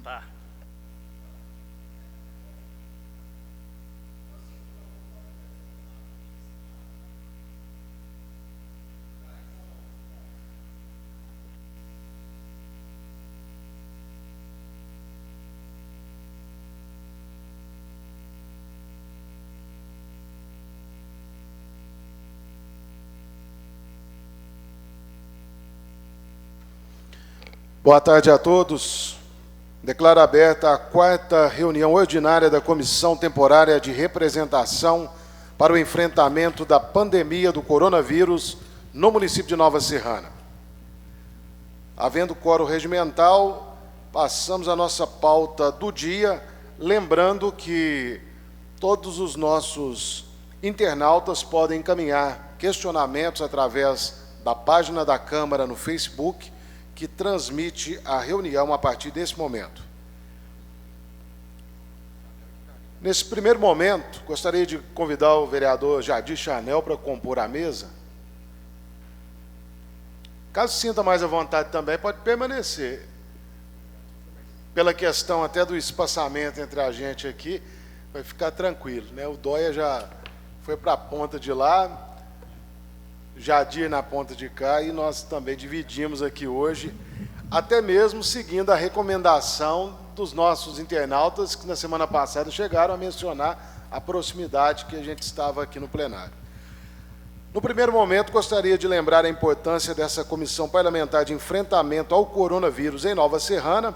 votar. Boa tarde a todos. Declaro aberta a 4ª reunião ordinária da Comissão Temporária de Representação para o enfrentamento da pandemia do coronavírus no município de Nova Serrana. Havendo quórum regimental, passamos à nossa pauta do dia, lembrando que todos os nossos internautas podem encaminhar questionamentos através da página da Câmara no Facebook, que transmite a reunião a partir desse momento. Nesse primeiro momento, gostaria de convidar o vereador Jadir Chanel para compor a mesa. Caso sinta mais à vontade também, pode permanecer. Pela questão até do espaçamento entre a gente aqui, vai ficar tranquilo, né? O Dóia já foi para a ponta de lá, Jadir na ponta de cá, e nós também dividimos aqui hoje, até mesmo seguindo a recomendação dos nossos internautas, que na semana passada chegaram a mencionar a proximidade que a gente estava aqui no plenário. No primeiro momento, gostaria de lembrar a importância dessa Comissão Parlamentar de Enfrentamento ao Coronavírus em Nova Serrana,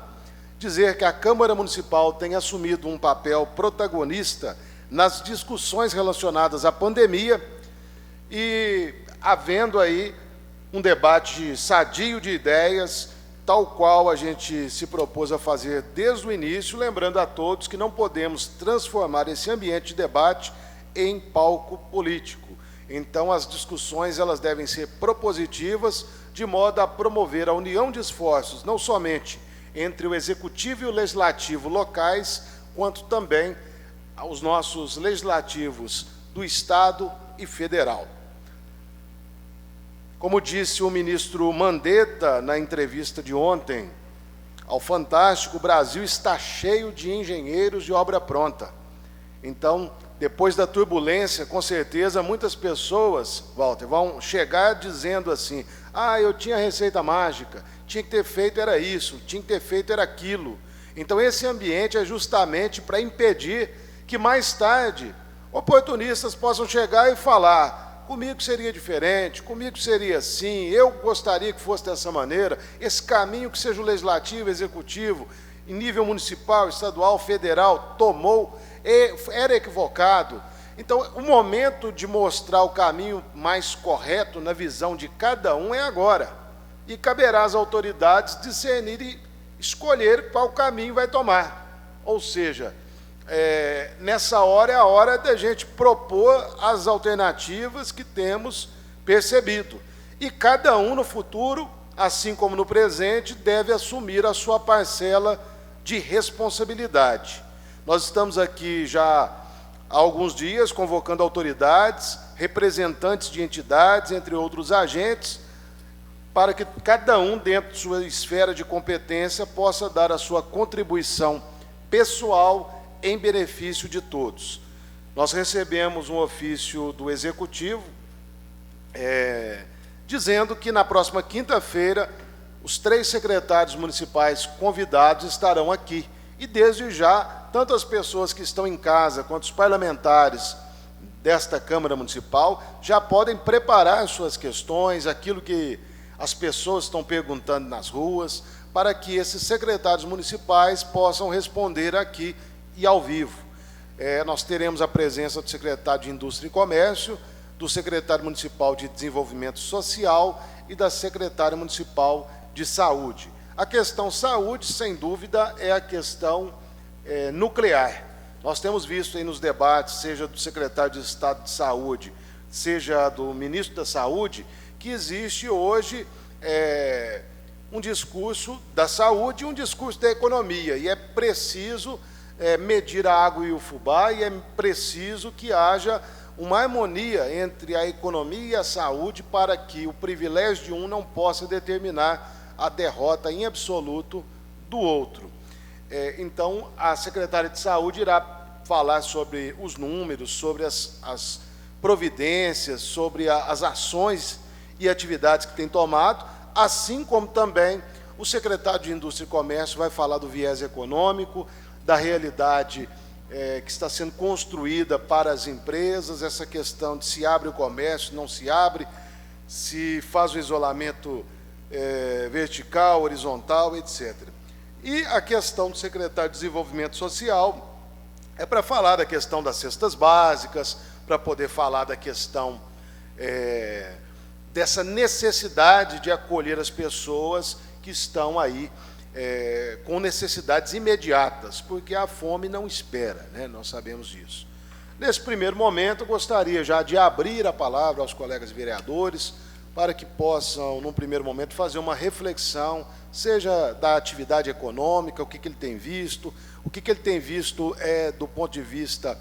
dizer que a Câmara Municipal tem assumido um papel protagonista nas discussões relacionadas à pandemia e havendo aí um debate sadio de ideias, tal qual a gente se propôs a fazer desde o início, lembrando a todos que não podemos transformar esse ambiente de debate em palco político. Então, as discussões elas devem ser propositivas, de modo a promover a união de esforços, não somente entre o Executivo e o Legislativo locais, quanto também aos nossos legislativos do Estado e federal. Como disse o ministro Mandetta na entrevista de ontem ao Fantástico, o Brasil está cheio de engenheiros de obra pronta. Então, depois da turbulência, com certeza, muitas pessoas, Walter, vão chegar dizendo assim: ah, eu tinha receita mágica, tinha que ter feito era isso, tinha que ter feito era aquilo. Então, esse ambiente é justamente para impedir que mais tarde oportunistas possam chegar e falar: comigo seria diferente, comigo seria assim, eu gostaria que fosse dessa maneira, esse caminho que seja o legislativo, executivo, em nível municipal, estadual, federal, tomou, era equivocado. Então, o momento de mostrar o caminho mais correto na visão de cada um é agora. E caberá às autoridades discernir e escolher qual caminho vai tomar. Ou seja, nessa hora é a hora da gente propor as alternativas que temos percebido. E cada um no futuro, assim como no presente, deve assumir a sua parcela de responsabilidade. Nós estamos aqui já há alguns dias convocando autoridades, representantes de entidades, entre outros agentes, para que cada um, dentro de sua esfera de competência, possa dar a sua contribuição pessoal em benefício de todos. Nós recebemos um ofício do Executivo dizendo que na próxima quinta-feira os 3 secretários municipais convidados estarão aqui. E desde já, tanto as pessoas que estão em casa quanto os parlamentares desta Câmara Municipal já podem preparar suas questões, aquilo que as pessoas estão perguntando nas ruas, para que esses secretários municipais possam responder aqui e ao vivo. Nós teremos a presença do secretário de Indústria e Comércio, do secretário municipal de Desenvolvimento Social e da secretária municipal de Saúde. A questão saúde, sem dúvida, é a questão nuclear. Nós temos visto aí nos debates, seja do secretário de Estado de Saúde, seja do ministro da Saúde, que existe hoje um discurso da saúde e um discurso da economia, e é preciso medir a água e o fubá, e é preciso que haja uma harmonia entre a economia e a saúde para que o privilégio de um não possa determinar a derrota em absoluto do outro. Então, a secretária de Saúde irá falar sobre os números, sobre as providências, sobre as ações e atividades que tem tomado, assim como também o secretário de Indústria e Comércio vai falar do viés econômico, da realidade que está sendo construída para as empresas, essa questão de se abre o comércio, não se abre, se faz o isolamento vertical, horizontal, etc. E a questão do secretário de Desenvolvimento Social é para falar da questão das cestas básicas, para poder falar da questão dessa necessidade de acolher as pessoas que estão aí com necessidades imediatas, porque a fome não espera, né? Nós sabemos disso. Nesse primeiro momento, eu gostaria já de abrir a palavra aos colegas vereadores, para que possam, num primeiro momento, fazer uma reflexão, seja da atividade econômica, o que ele tem visto, o que ele tem visto do ponto de vista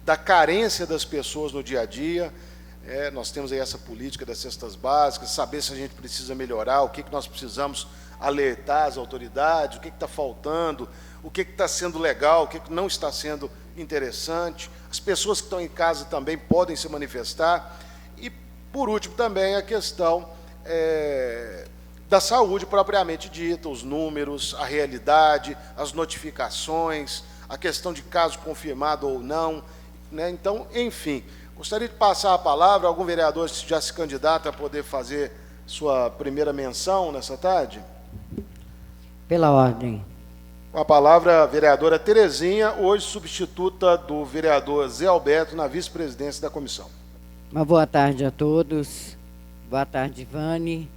da carência das pessoas no dia a dia. Nós temos aí essa política das cestas básicas, saber se a gente precisa melhorar, o que nós precisamos alertar as autoridades, o que está faltando, o que está sendo legal, o que não está sendo interessante. As pessoas que estão em casa também podem se manifestar. E, por último, também a questão da saúde propriamente dita, os números, a realidade, as notificações, a questão de caso confirmado ou não, né? Então, enfim, gostaria de passar a palavra a algum vereador que já se candidata a poder fazer sua primeira menção nessa tarde. Pela ordem. Com a palavra, a vereadora Terezinha, hoje substituta do vereador Zé Alberto na vice-presidência da comissão. Uma boa tarde a todos. Boa tarde, Ivane.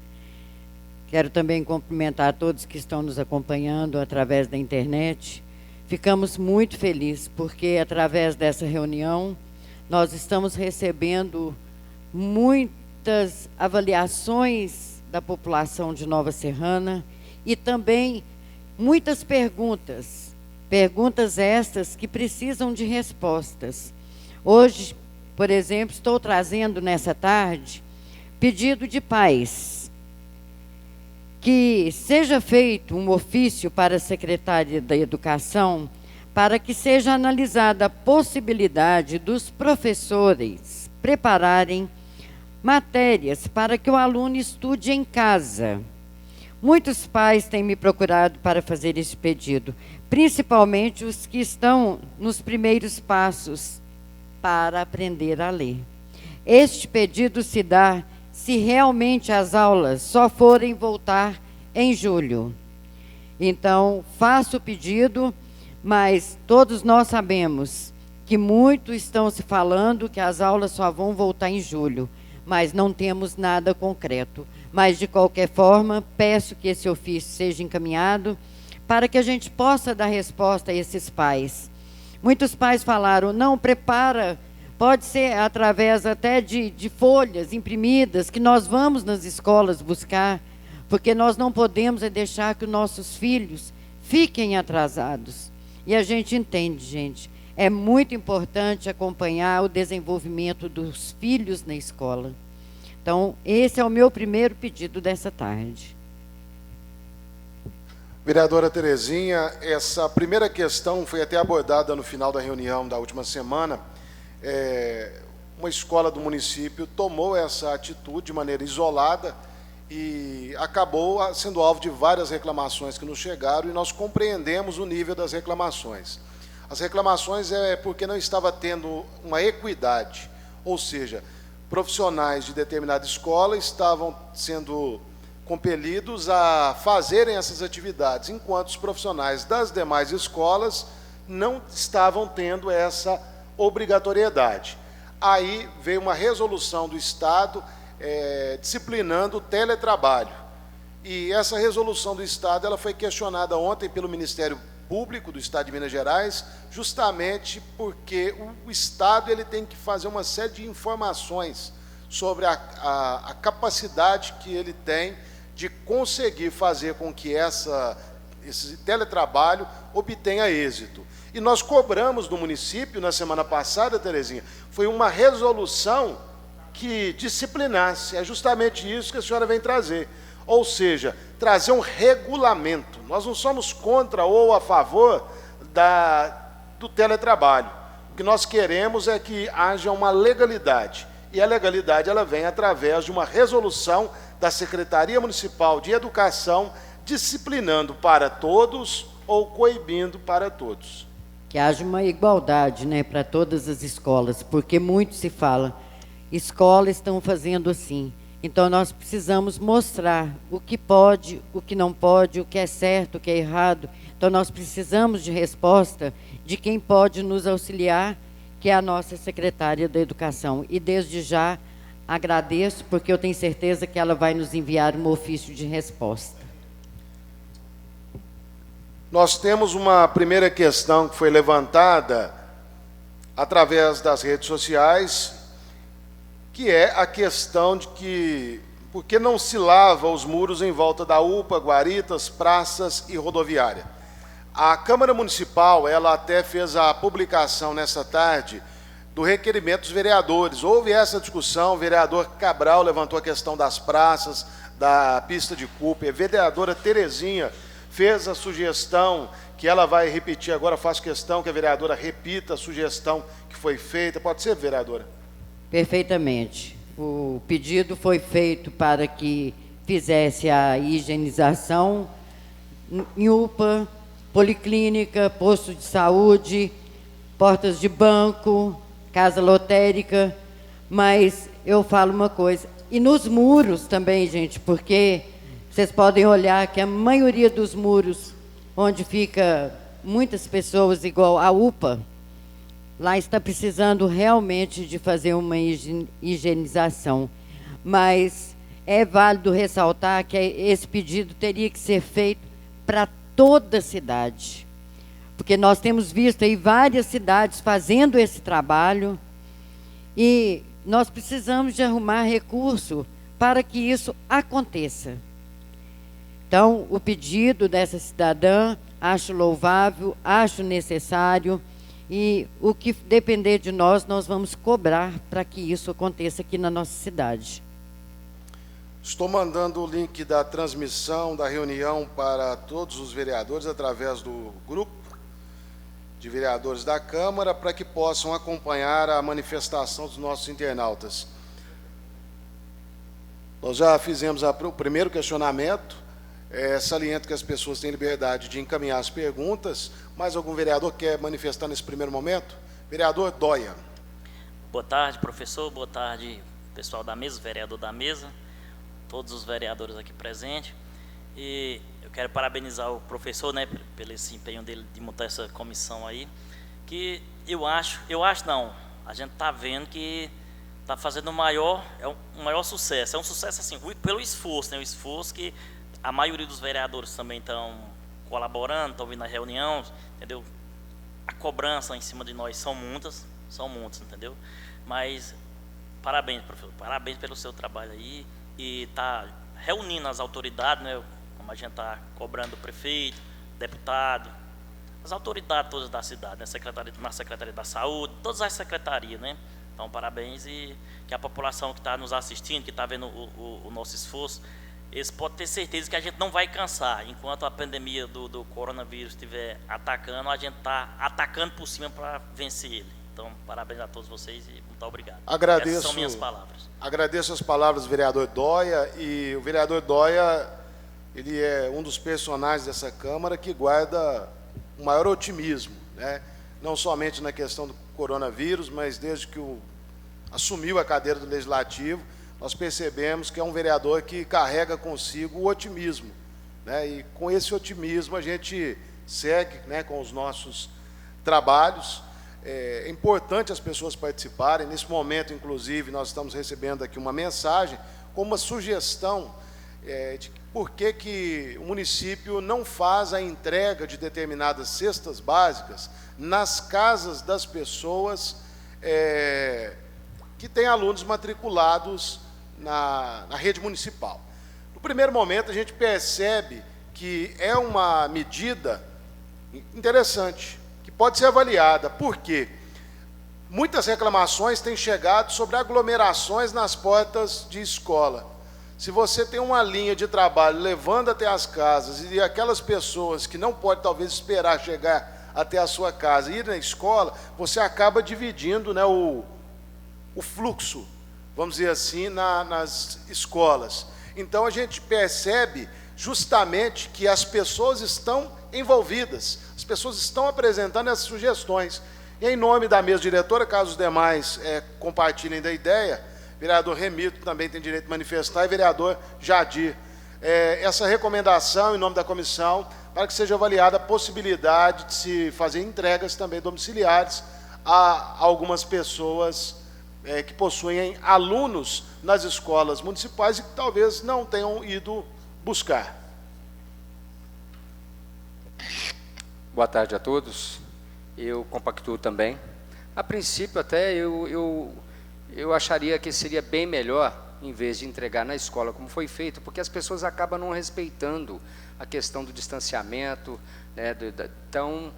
Quero também cumprimentar a todos que estão nos acompanhando através da internet. Ficamos muito felizes, porque através dessa reunião nós estamos recebendo muitas avaliações da população de Nova Serrana e também muitas perguntas estas que precisam de respostas. Hoje, por exemplo, estou trazendo nessa tarde pedido de pais, que seja feito um ofício para a Secretaria da Educação para que seja analisada a possibilidade dos professores prepararem matérias para que o aluno estude em casa. Muitos pais têm me procurado para fazer esse pedido, principalmente os que estão nos primeiros passos para aprender a ler. Este pedido se dá se realmente as aulas só forem voltar em julho. Então, faço o pedido, mas todos nós sabemos que muitos estão se falando que as aulas só vão voltar em julho, mas não temos nada concreto. Mas, de qualquer forma, peço que esse ofício seja encaminhado para que a gente possa dar resposta a esses pais. Muitos pais falaram, não, prepara, pode ser através até de folhas imprimidas, que nós vamos nas escolas buscar, porque nós não podemos deixar que os nossos filhos fiquem atrasados. E a gente entende, gente, é muito importante acompanhar o desenvolvimento dos filhos na escola. Então, esse é o meu primeiro pedido dessa tarde. Vereadora Terezinha, essa primeira questão foi até abordada no final da reunião da última semana. Uma escola do município tomou essa atitude de maneira isolada e acabou sendo alvo de várias reclamações que nos chegaram, e nós compreendemos o nível das reclamações. As reclamações é porque não estava tendo uma equidade, ou seja, profissionais de determinada escola estavam sendo compelidos a fazerem essas atividades, enquanto os profissionais das demais escolas não estavam tendo essa obrigatoriedade. Aí veio uma resolução do Estado disciplinando o teletrabalho. E essa resolução do Estado ela foi questionada ontem pelo Ministério Público do Estado de Minas Gerais, justamente porque o Estado ele tem que fazer uma série de informações sobre a capacidade que ele tem de conseguir fazer com que esse teletrabalho obtenha êxito. E nós cobramos do município, na semana passada, Terezinha, foi uma resolução que disciplinasse. É justamente isso que a senhora vem trazer. Ou seja, trazer um regulamento. Nós não somos contra ou a favor do teletrabalho. O que nós queremos é que haja uma legalidade. E a legalidade ela vem através de uma resolução da Secretaria Municipal de Educação, disciplinando para todos ou coibindo para todos. Que haja uma igualdade, né, para todas as escolas, porque muito se fala, escolas estão fazendo assim. Então, nós precisamos mostrar o que pode, o que não pode, o que é certo, o que é errado. Então, nós precisamos de resposta de quem pode nos auxiliar, que é a nossa secretária da Educação. E, desde já, agradeço, porque eu tenho certeza que ela vai nos enviar um ofício de resposta. Nós temos uma primeira questão que foi levantada através das redes sociais, que é a questão de que por que não se lava os muros em volta da UPA, guaritas, praças e rodoviária. A Câmara Municipal, ela até fez a publicação nessa tarde do requerimento dos vereadores. Houve essa discussão, o vereador Cabral levantou a questão das praças, da pista de Cooper, a vereadora Terezinha fez a sugestão, que ela vai repetir agora, faço questão que a vereadora repita a sugestão que foi feita. Pode ser, vereadora? Perfeitamente. O pedido foi feito para que fizesse a higienização em UPA, policlínica, posto de saúde, portas de banco, casa lotérica, mas eu falo uma coisa, e nos muros também, gente, porque vocês podem olhar que a maioria dos muros, onde fica muitas pessoas igual a UPA, lá está precisando realmente de fazer uma higienização. Mas é válido ressaltar que esse pedido teria que ser feito para toda a cidade. Porque nós temos visto aí várias cidades fazendo esse trabalho e nós precisamos de arrumar recurso para que isso aconteça. Então, o pedido dessa cidadã, acho louvável, acho necessário, e o que depender de nós, nós vamos cobrar para que isso aconteça aqui na nossa cidade. Estou mandando o link da transmissão da reunião para todos os vereadores através do grupo de vereadores da Câmara, para que possam acompanhar a manifestação dos nossos internautas. Nós já fizemos o primeiro questionamento. Saliento que as pessoas têm liberdade de encaminhar as perguntas. Mais algum vereador quer manifestar nesse primeiro momento? Vereador Dóia. Boa tarde, professor. Boa tarde, pessoal da mesa, vereador da mesa, todos os vereadores aqui presentes. E eu quero parabenizar o professor, né, pelo esse empenho dele de montar essa comissão aí, que eu acho não, a gente está vendo que está fazendo um maior sucesso. É um sucesso assim, pelo esforço, né, o esforço que a maioria dos vereadores também estão colaborando, estão vindo na reunião, entendeu? A cobrança em cima de nós são muitas, entendeu? Mas parabéns, professor, parabéns pelo seu trabalho aí, e tá reunindo as autoridades, né? Como a gente está cobrando o prefeito, deputado, as autoridades todas da cidade, né? Na Secretaria da Saúde, todas as secretarias, né? Então, parabéns, e que a população que está nos assistindo, que está vendo o nosso esforço, eles podem ter certeza que a gente não vai cansar. Enquanto a pandemia do coronavírus estiver atacando, a gente está atacando por cima para vencer ele. Então, parabéns a todos vocês e muito obrigado. Agradeço. Essas são minhas palavras. Agradeço as palavras do vereador Dóia. E o vereador Dóia, ele é um dos personagens dessa Câmara que guarda o maior otimismo, né? Não somente na questão do coronavírus, mas desde que assumiu a cadeira do Legislativo, nós percebemos que é um vereador que carrega consigo o otimismo, né? E com esse otimismo a gente segue, né, com os nossos trabalhos. É importante as pessoas participarem. Nesse momento, inclusive, nós estamos recebendo aqui uma mensagem com uma sugestão de por que o município não faz a entrega de determinadas cestas básicas nas casas das pessoas que têm alunos matriculados na rede municipal. No primeiro momento, a gente percebe que é uma medida interessante, que pode ser avaliada. Por quê? Muitas reclamações têm chegado sobre aglomerações nas portas de escola. Se você tem uma linha de trabalho levando até as casas e aquelas pessoas que não podem talvez esperar chegar até a sua casa e ir na escola, você acaba dividindo, né, o fluxo, vamos dizer assim, nas escolas. Então a gente percebe justamente que as pessoas estão envolvidas, as pessoas estão apresentando essas sugestões. E em nome da mesa diretora, caso os demais compartilhem da ideia, vereador Remito também tem direito de manifestar, e vereador Jadir, essa recomendação em nome da comissão, para que seja avaliada a possibilidade de se fazer entregas também domiciliares a algumas pessoas que possuem alunos nas escolas municipais e que talvez não tenham ido buscar. Boa tarde a todos. Eu compactuo também. A princípio, até eu acharia que seria bem melhor, em vez de entregar na escola, como foi feito, porque as pessoas acabam não respeitando a questão do distanciamento, né, então,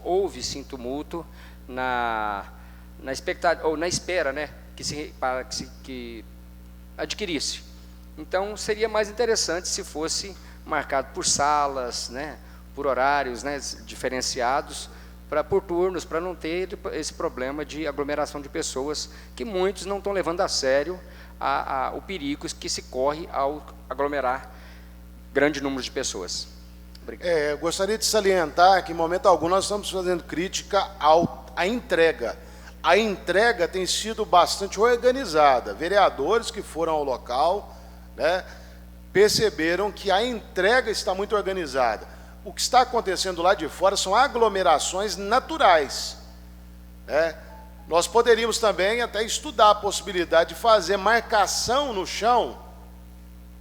houve sim tumulto na expectativa, ou na espera, né, que adquirisse. Então, seria mais interessante se fosse marcado por salas, né, por horários, né, diferenciados, por turnos, para não ter esse problema de aglomeração de pessoas, que muitos não estão levando a sério o perigo que se corre ao aglomerar grande número de pessoas. Obrigado. Gostaria de salientar que, em momento algum, nós estamos fazendo crítica à entrega. A entrega tem sido bastante organizada. Vereadores que foram ao local, né, perceberam que a entrega está muito organizada. O que está acontecendo lá de fora são aglomerações naturais, né? Nós poderíamos também até estudar a possibilidade de fazer marcação no chão.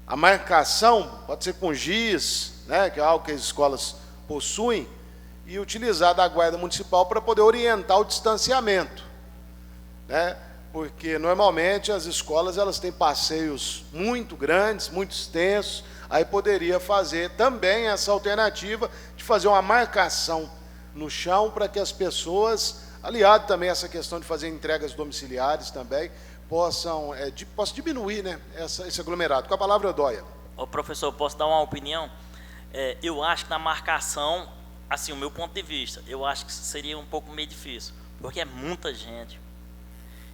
A marcação pode ser com giz, né, que é algo que as escolas possuem, e utilizar da guarda municipal para poder orientar o distanciamento, né? Porque normalmente as escolas elas têm passeios muito grandes, muito extensos. Aí poderia fazer também essa alternativa de fazer uma marcação no chão para que as pessoas, aliado também a essa questão de fazer entregas domiciliares também, possam diminuir, né, esse aglomerado. Com a palavra, Dóia. Ô, professor, posso dar uma opinião? Eu acho que na marcação, assim, o meu ponto de vista, eu acho que seria um pouco meio difícil, porque é muita gente.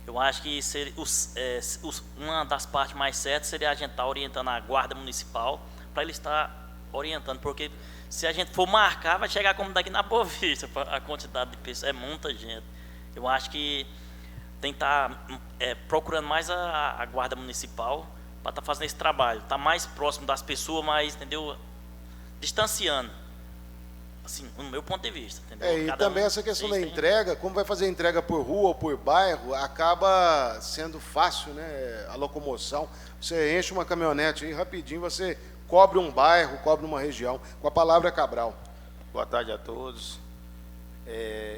Eu acho que uma das partes mais certas seria a gente estar orientando a guarda municipal para ele estar orientando, porque se a gente for marcar, vai chegar como daqui na Boa Vista, a quantidade de pessoas, é muita gente. Eu acho que tem que estar procurando mais a guarda municipal para estar fazendo esse trabalho, estar mais próximo das pessoas, mais, entendeu? Distanciando. Assim, no meu ponto de vista, entendeu? E também essa questão da entrega, como vai fazer entrega por rua ou por bairro, acaba sendo fácil, né, a locomoção. Você enche uma caminhonete aí, rapidinho, você cobre um bairro, cobre uma região. Com a palavra, Cabral. Boa tarde a todos.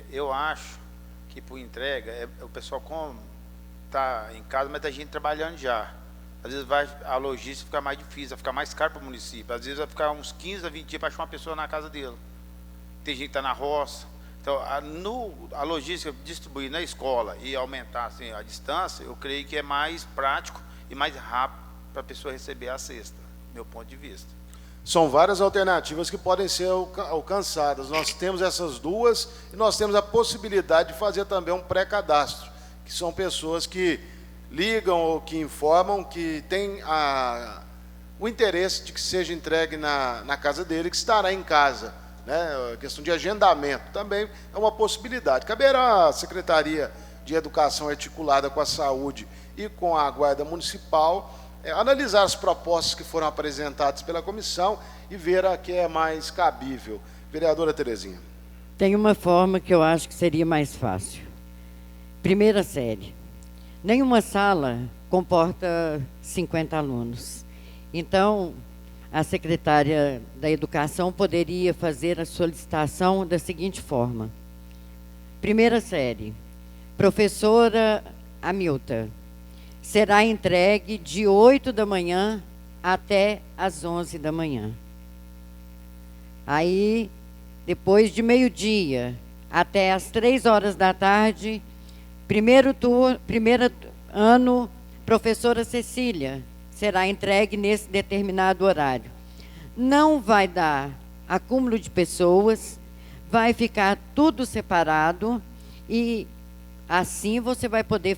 Eu acho que por entrega, o pessoal está em casa, mas tem gente trabalhando já. Às vezes a logística fica mais difícil, vai ficar mais caro para o município. Às vezes vai ficar uns 15 a 20 dias para achar uma pessoa na casa dele. Tem gente que está na roça. Então, a logística distribuir na escola e aumentar assim, a distância, eu creio que é mais prático e mais rápido para a pessoa receber a cesta, meu ponto de vista. São várias alternativas que podem ser alcançadas. Nós temos essas duas e nós temos a possibilidade de fazer também um pré-cadastro, que são pessoas que ligam ou que informam que têm o interesse de que seja entregue na casa dele, que estará em casa. Né, a questão de agendamento também é uma possibilidade. Caberá à Secretaria de Educação articulada com a Saúde e com a Guarda Municipal analisar as propostas que foram apresentadas pela comissão e ver a que é mais cabível. Vereadora Terezinha. Tem uma forma que eu acho que seria mais fácil. Primeira série. Nenhuma sala comporta 50 alunos. Então, a secretária da Educação poderia fazer a solicitação da seguinte forma. Primeira série, professora Hamilton, será entregue de 8 da manhã até às 11 da manhã. Aí, depois de meio-dia até às 3 horas da tarde, primeiro ano, professora Cecília, será entregue nesse determinado horário. Não vai dar acúmulo de pessoas, vai ficar tudo separado e assim você vai poder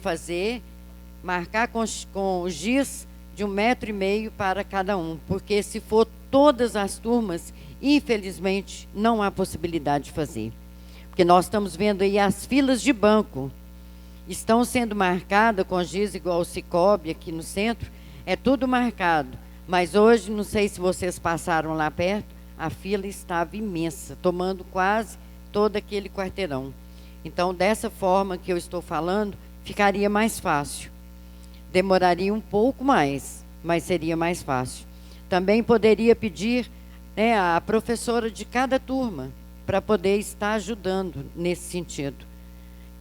marcar com giz de 1,5 m para cada um, porque se for todas as turmas, infelizmente, não há possibilidade de fazer. Porque nós estamos vendo aí as filas de banco, estão sendo marcadas com giz igual o Cicobi aqui no centro, é tudo marcado. Mas hoje, não sei se vocês passaram lá perto, a fila estava imensa, tomando quase todo aquele quarteirão. Então, dessa forma que eu estou falando, ficaria mais fácil. Demoraria um pouco mais, mas seria mais fácil. Também poderia pedir, né, a professora de cada turma para poder estar ajudando nesse sentido,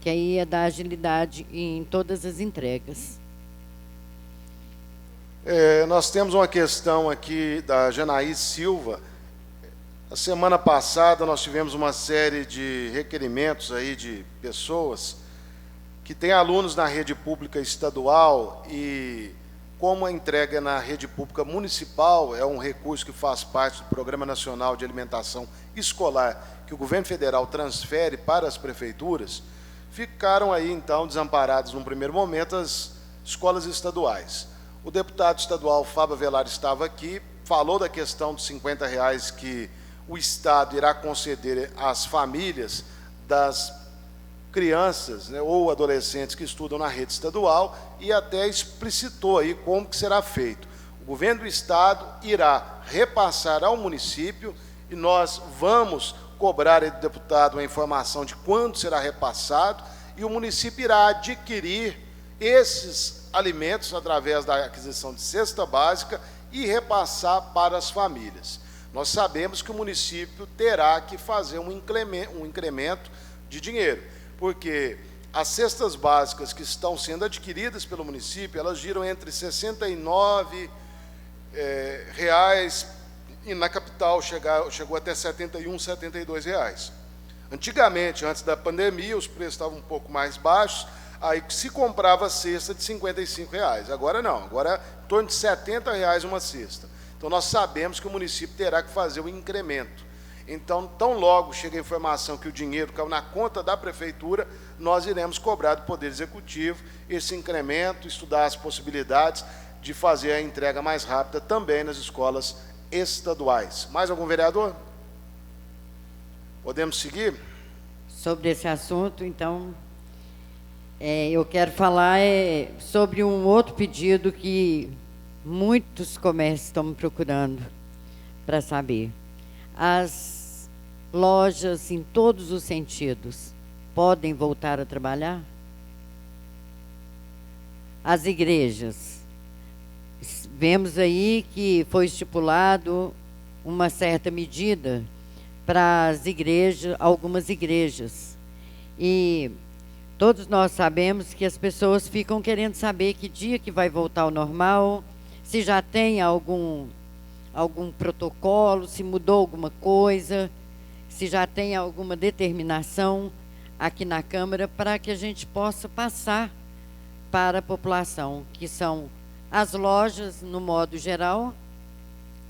que aí é dar agilidade em todas as entregas. Nós temos uma questão aqui da Janaí Silva. A semana passada nós tivemos uma série de requerimentos aí de pessoas que têm alunos na rede pública estadual e como a entrega na rede pública municipal é um recurso que faz parte do Programa Nacional de Alimentação Escolar que o governo federal transfere para as prefeituras, ficaram aí então desamparados num primeiro momento as escolas estaduais. O deputado estadual Fábio Avelar estava aqui, falou da questão dos R$50 que o Estado irá conceder às famílias das crianças, né, ou adolescentes que estudam na rede estadual e até explicitou aí como que será feito. O governo do Estado irá repassar ao município e nós vamos cobrar do deputado a informação de quando será repassado e o município irá adquirir esses alimentos através da aquisição de cesta básica e repassar para as famílias. Nós sabemos que o município terá que fazer um incremento de dinheiro, porque as cestas básicas que estão sendo adquiridas pelo município, elas giram entre R$ 69 reais, e na capital chegou até R$ 71, R$ 72 reais. Antigamente, antes da pandemia, os preços estavam um pouco mais baixos, aí se comprava cesta de R$ 55 reais. Agora não, agora é em torno de R$ 70 reais uma cesta. Então nós sabemos que o município terá que fazer o incremento. Então, tão logo chega a informação que o dinheiro caiu na conta da prefeitura, nós iremos cobrar do Poder Executivo esse incremento, estudar as possibilidades de fazer a entrega mais rápida também nas escolas estaduais. Mais algum vereador? Podemos seguir? Sobre esse assunto, então, eu quero falar sobre um outro pedido que muitos comércios estão me procurando para saber. As lojas, em todos os sentidos, podem voltar a trabalhar? As igrejas. Vemos aí que foi estipulado uma certa medida para as igrejas, algumas igrejas. E todos nós sabemos que as pessoas ficam querendo saber que dia que vai voltar ao normal, se já tem algum protocolo, se mudou alguma coisa, se já tem alguma determinação aqui na Câmara para que a gente possa passar para a população, que são as lojas, no modo geral,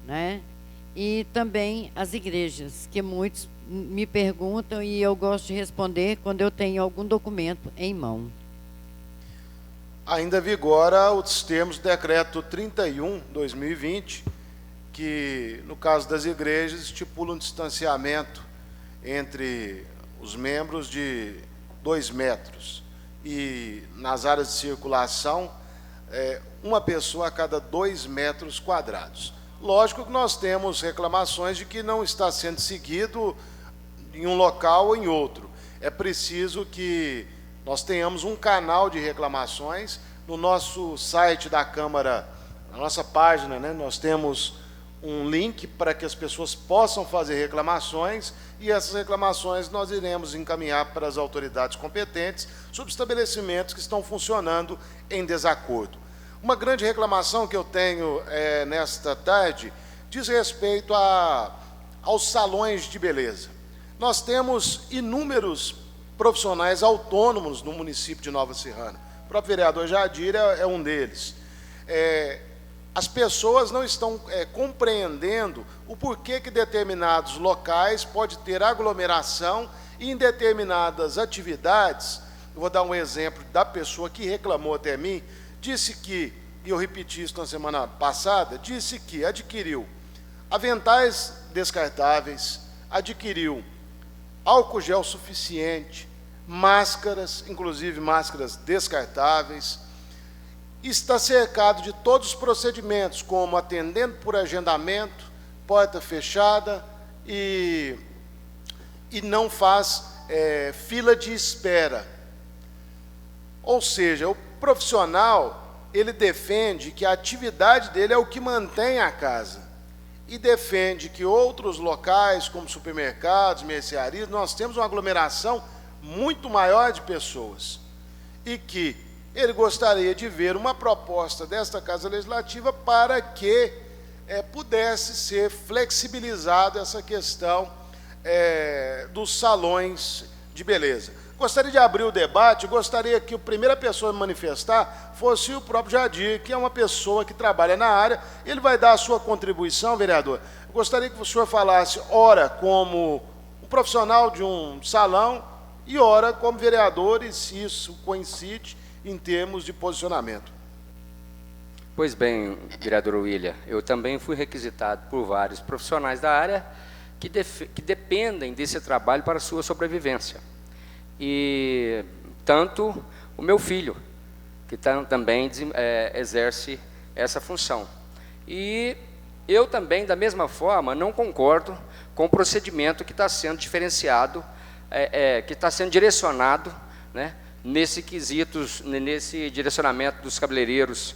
né? E também as igrejas, que muitos me perguntam e eu gosto de responder quando eu tenho algum documento em mão. Ainda vigora os termos do decreto 31/2020, que, no caso das igrejas, estipula um distanciamento entre os membros de 2 metros. E nas áreas de circulação, uma pessoa a cada 2 metros quadrados. Lógico que nós temos reclamações de que não está sendo seguido em um local ou em outro. É preciso que nós tenhamos um canal de reclamações. No nosso site da Câmara, na nossa página, né, nós temos um link para que as pessoas possam fazer reclamações e essas reclamações nós iremos encaminhar para as autoridades competentes sobre estabelecimentos que estão funcionando em desacordo. Uma grande reclamação que eu tenho nesta tarde diz respeito aos salões de beleza. Nós temos inúmeros profissionais autônomos no município de Nova Serrana. O próprio vereador Jadir é um deles. as pessoas não estão compreendendo o porquê que determinados locais pode ter aglomeração e em determinadas atividades. Eu vou dar um exemplo da pessoa que reclamou até mim, disse que, e eu repeti isso na semana passada, disse que adquiriu aventais descartáveis, adquiriu álcool gel suficiente, máscaras, inclusive máscaras descartáveis, está cercado de todos os procedimentos, como atendendo por agendamento, porta fechada e não faz fila de espera. Ou seja, o profissional, ele defende que a atividade dele é o que mantém a casa e defende que outros locais, como supermercados, mercearias, nós temos uma aglomeração muito maior de pessoas e que ele gostaria de ver uma proposta desta Casa Legislativa para que pudesse ser flexibilizada essa questão dos salões de beleza. Gostaria de abrir o debate, gostaria que a primeira pessoa a manifestar fosse o próprio Jadir, que é uma pessoa que trabalha na área, ele vai dar a sua contribuição, vereador. Eu gostaria que o senhor falasse, ora, como um profissional de um salão, e ora, como vereador, e se isso coincide em termos de posicionamento. Pois bem, vereador William, eu também fui requisitado por vários profissionais da área que dependem desse trabalho para a sua sobrevivência. E tanto o meu filho, que também exerce essa função. E eu também, da mesma forma, não concordo com o procedimento que está sendo diferenciado, que está sendo direcionado, né, nesse direcionamento dos cabeleireiros,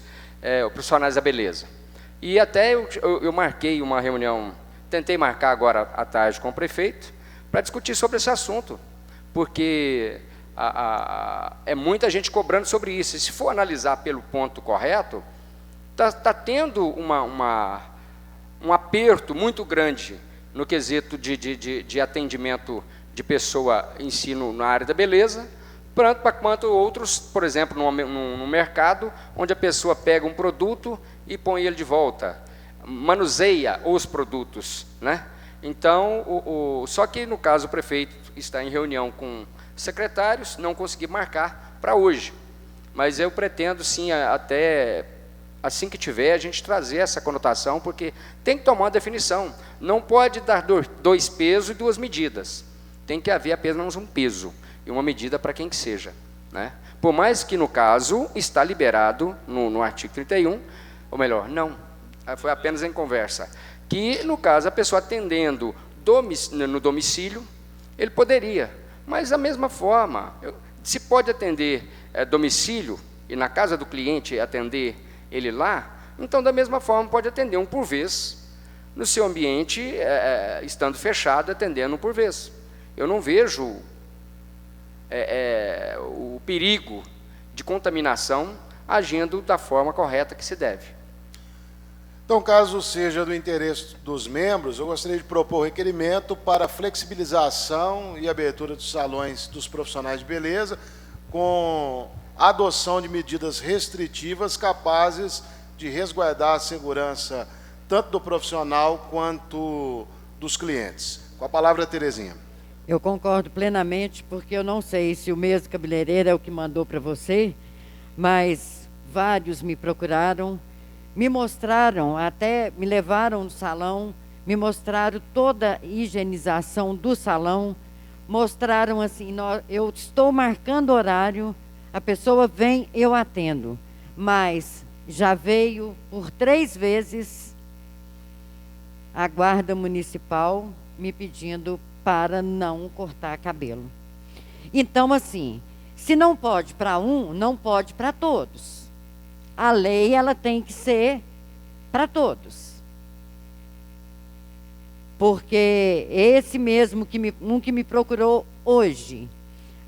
profissionais da beleza. E até eu marquei uma reunião, tentei marcar agora à tarde com o prefeito, para discutir sobre esse assunto, porque é muita gente cobrando sobre isso. E se for analisar pelo ponto correto, está tendo um aperto muito grande no quesito de atendimento de pessoa em si na área da beleza, quanto outros, por exemplo, no mercado, onde a pessoa pega um produto e põe ele de volta, manuseia os produtos, né? Então, só que no caso o prefeito está em reunião com secretários, não consegui marcar para hoje, mas eu pretendo sim, até assim que tiver, a gente trazer essa conotação, porque tem que tomar uma definição, não pode dar dois pesos e duas medidas, tem que haver apenas um peso e uma medida para quem que seja, né? Por mais que no caso está liberado no artigo 31, ou melhor, não, foi apenas em conversa, que no caso a pessoa atendendo no domicílio, ele poderia, mas da mesma forma, se pode atender domicílio e na casa do cliente atender ele lá, então da mesma forma pode atender um por vez, no seu ambiente, estando fechado, atendendo um por vez. Eu não vejo o perigo de contaminação agindo da forma correta que se deve. Então, caso seja do interesse dos membros, eu gostaria de propor requerimento para flexibilização e abertura dos salões dos profissionais de beleza, com a adoção de medidas restritivas capazes de resguardar a segurança tanto do profissional quanto dos clientes. Com a palavra, Terezinha. Eu concordo plenamente, porque eu não sei se o mesmo cabeleireiro é o que mandou para você, mas vários me procuraram, me mostraram, até me levaram no salão, me mostraram toda a higienização do salão, mostraram assim, eu estou marcando horário, a pessoa vem, eu atendo, mas já veio por 3 vezes a guarda municipal me pedindo para não cortar cabelo. Então, assim, se não pode para um, não pode para todos. A lei, ela tem que ser para todos. Porque esse mesmo, que me procurou hoje,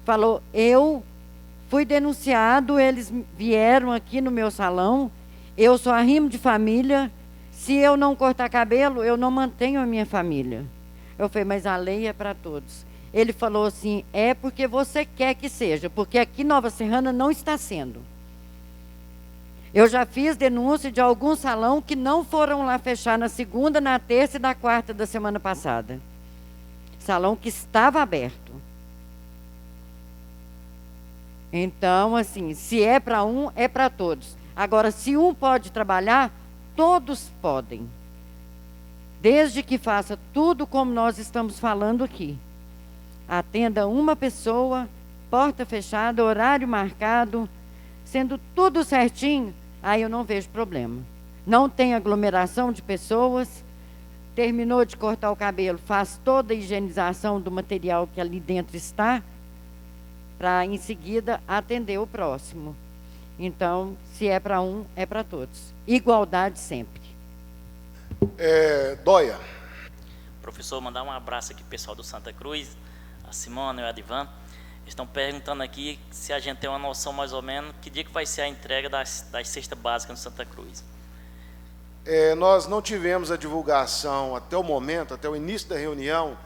falou, eu fui denunciado, eles vieram aqui no meu salão, eu sou arrimo de família, se eu não cortar cabelo, eu não mantenho a minha família. Eu falei, mas a lei é para todos. Ele falou assim, é porque você quer que seja, porque aqui em Nova Serrana não está sendo. Eu já fiz denúncia de algum salão que não foram lá fechar na segunda, na terça e na quarta da semana passada. Salão que estava aberto. Então, assim, se é para um, é para todos. Agora, se um pode trabalhar, todos podem. Desde que faça tudo como nós estamos falando aqui. Atenda uma pessoa, porta fechada, horário marcado, sendo tudo certinho, aí eu não vejo problema. Não tem aglomeração de pessoas, terminou de cortar o cabelo, faz toda a higienização do material que ali dentro está, para em seguida atender o próximo. Então, se é para um, é para todos. Igualdade sempre. Dóia. Professor, mandar um abraço aqui pro pessoal do Santa Cruz, a Simone e o Adivan. Estão perguntando aqui se a gente tem uma noção mais ou menos que dia que vai ser a entrega das cestas básicas no Santa Cruz. Nós não tivemos a divulgação até o momento, até o início da reunião,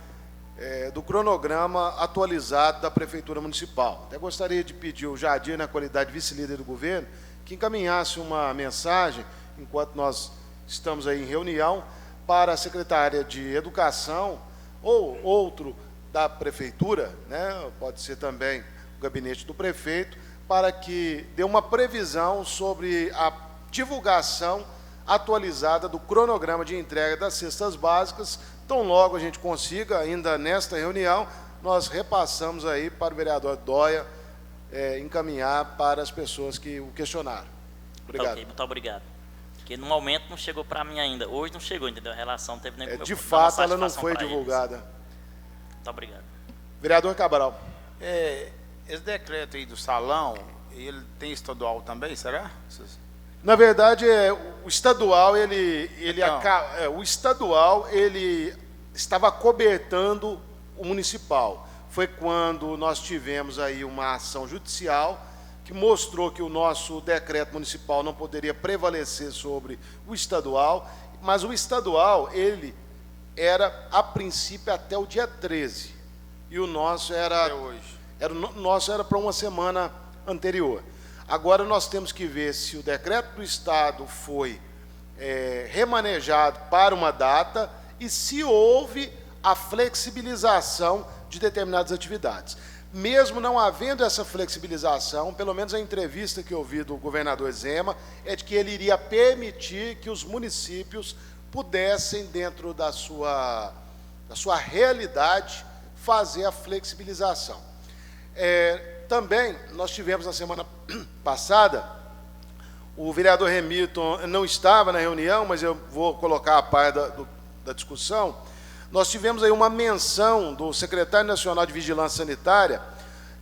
do cronograma atualizado da Prefeitura Municipal. Até gostaria de pedir ao Jadir, na qualidade de vice-líder do governo, que encaminhasse uma mensagem, enquanto nós estamos aí em reunião, para a secretária de Educação ou outro da Prefeitura, né, pode ser também o gabinete do prefeito, para que dê uma previsão sobre a divulgação atualizada do cronograma de entrega das cestas básicas. Tão logo a gente consiga, ainda nesta reunião, nós repassamos aí para o vereador Dóia encaminhar para as pessoas que o questionaram. Obrigado. Ok, muito obrigado. Porque no momento não chegou para mim ainda. Hoje não chegou, entendeu? A relação não teve nem como de fato, ela não foi eles. divulgada. Muito obrigado. Vereador Cabral. Esse decreto aí do salão, ele tem estadual também, será? Na verdade, o estadual, Então. o estadual, ele estava cobertando o municipal. Foi quando nós tivemos aí uma ação judicial que mostrou que o nosso decreto municipal não poderia prevalecer sobre o estadual, mas o estadual, ele era, a princípio, até o dia 13. E o nosso era... Até hoje. O nosso era para uma semana anterior. Agora nós temos que ver se o decreto do Estado foi remanejado para uma data e se houve a flexibilização de determinadas atividades. Mesmo não havendo essa flexibilização, pelo menos a entrevista que eu vi do governador Zema, é de que ele iria permitir que os municípios pudessem, dentro da sua realidade, fazer a flexibilização. Também, nós tivemos na semana passada, o vereador Remilton não estava na reunião, mas eu vou colocar a par da discussão. Nós tivemos aí uma menção do secretário nacional de Vigilância Sanitária,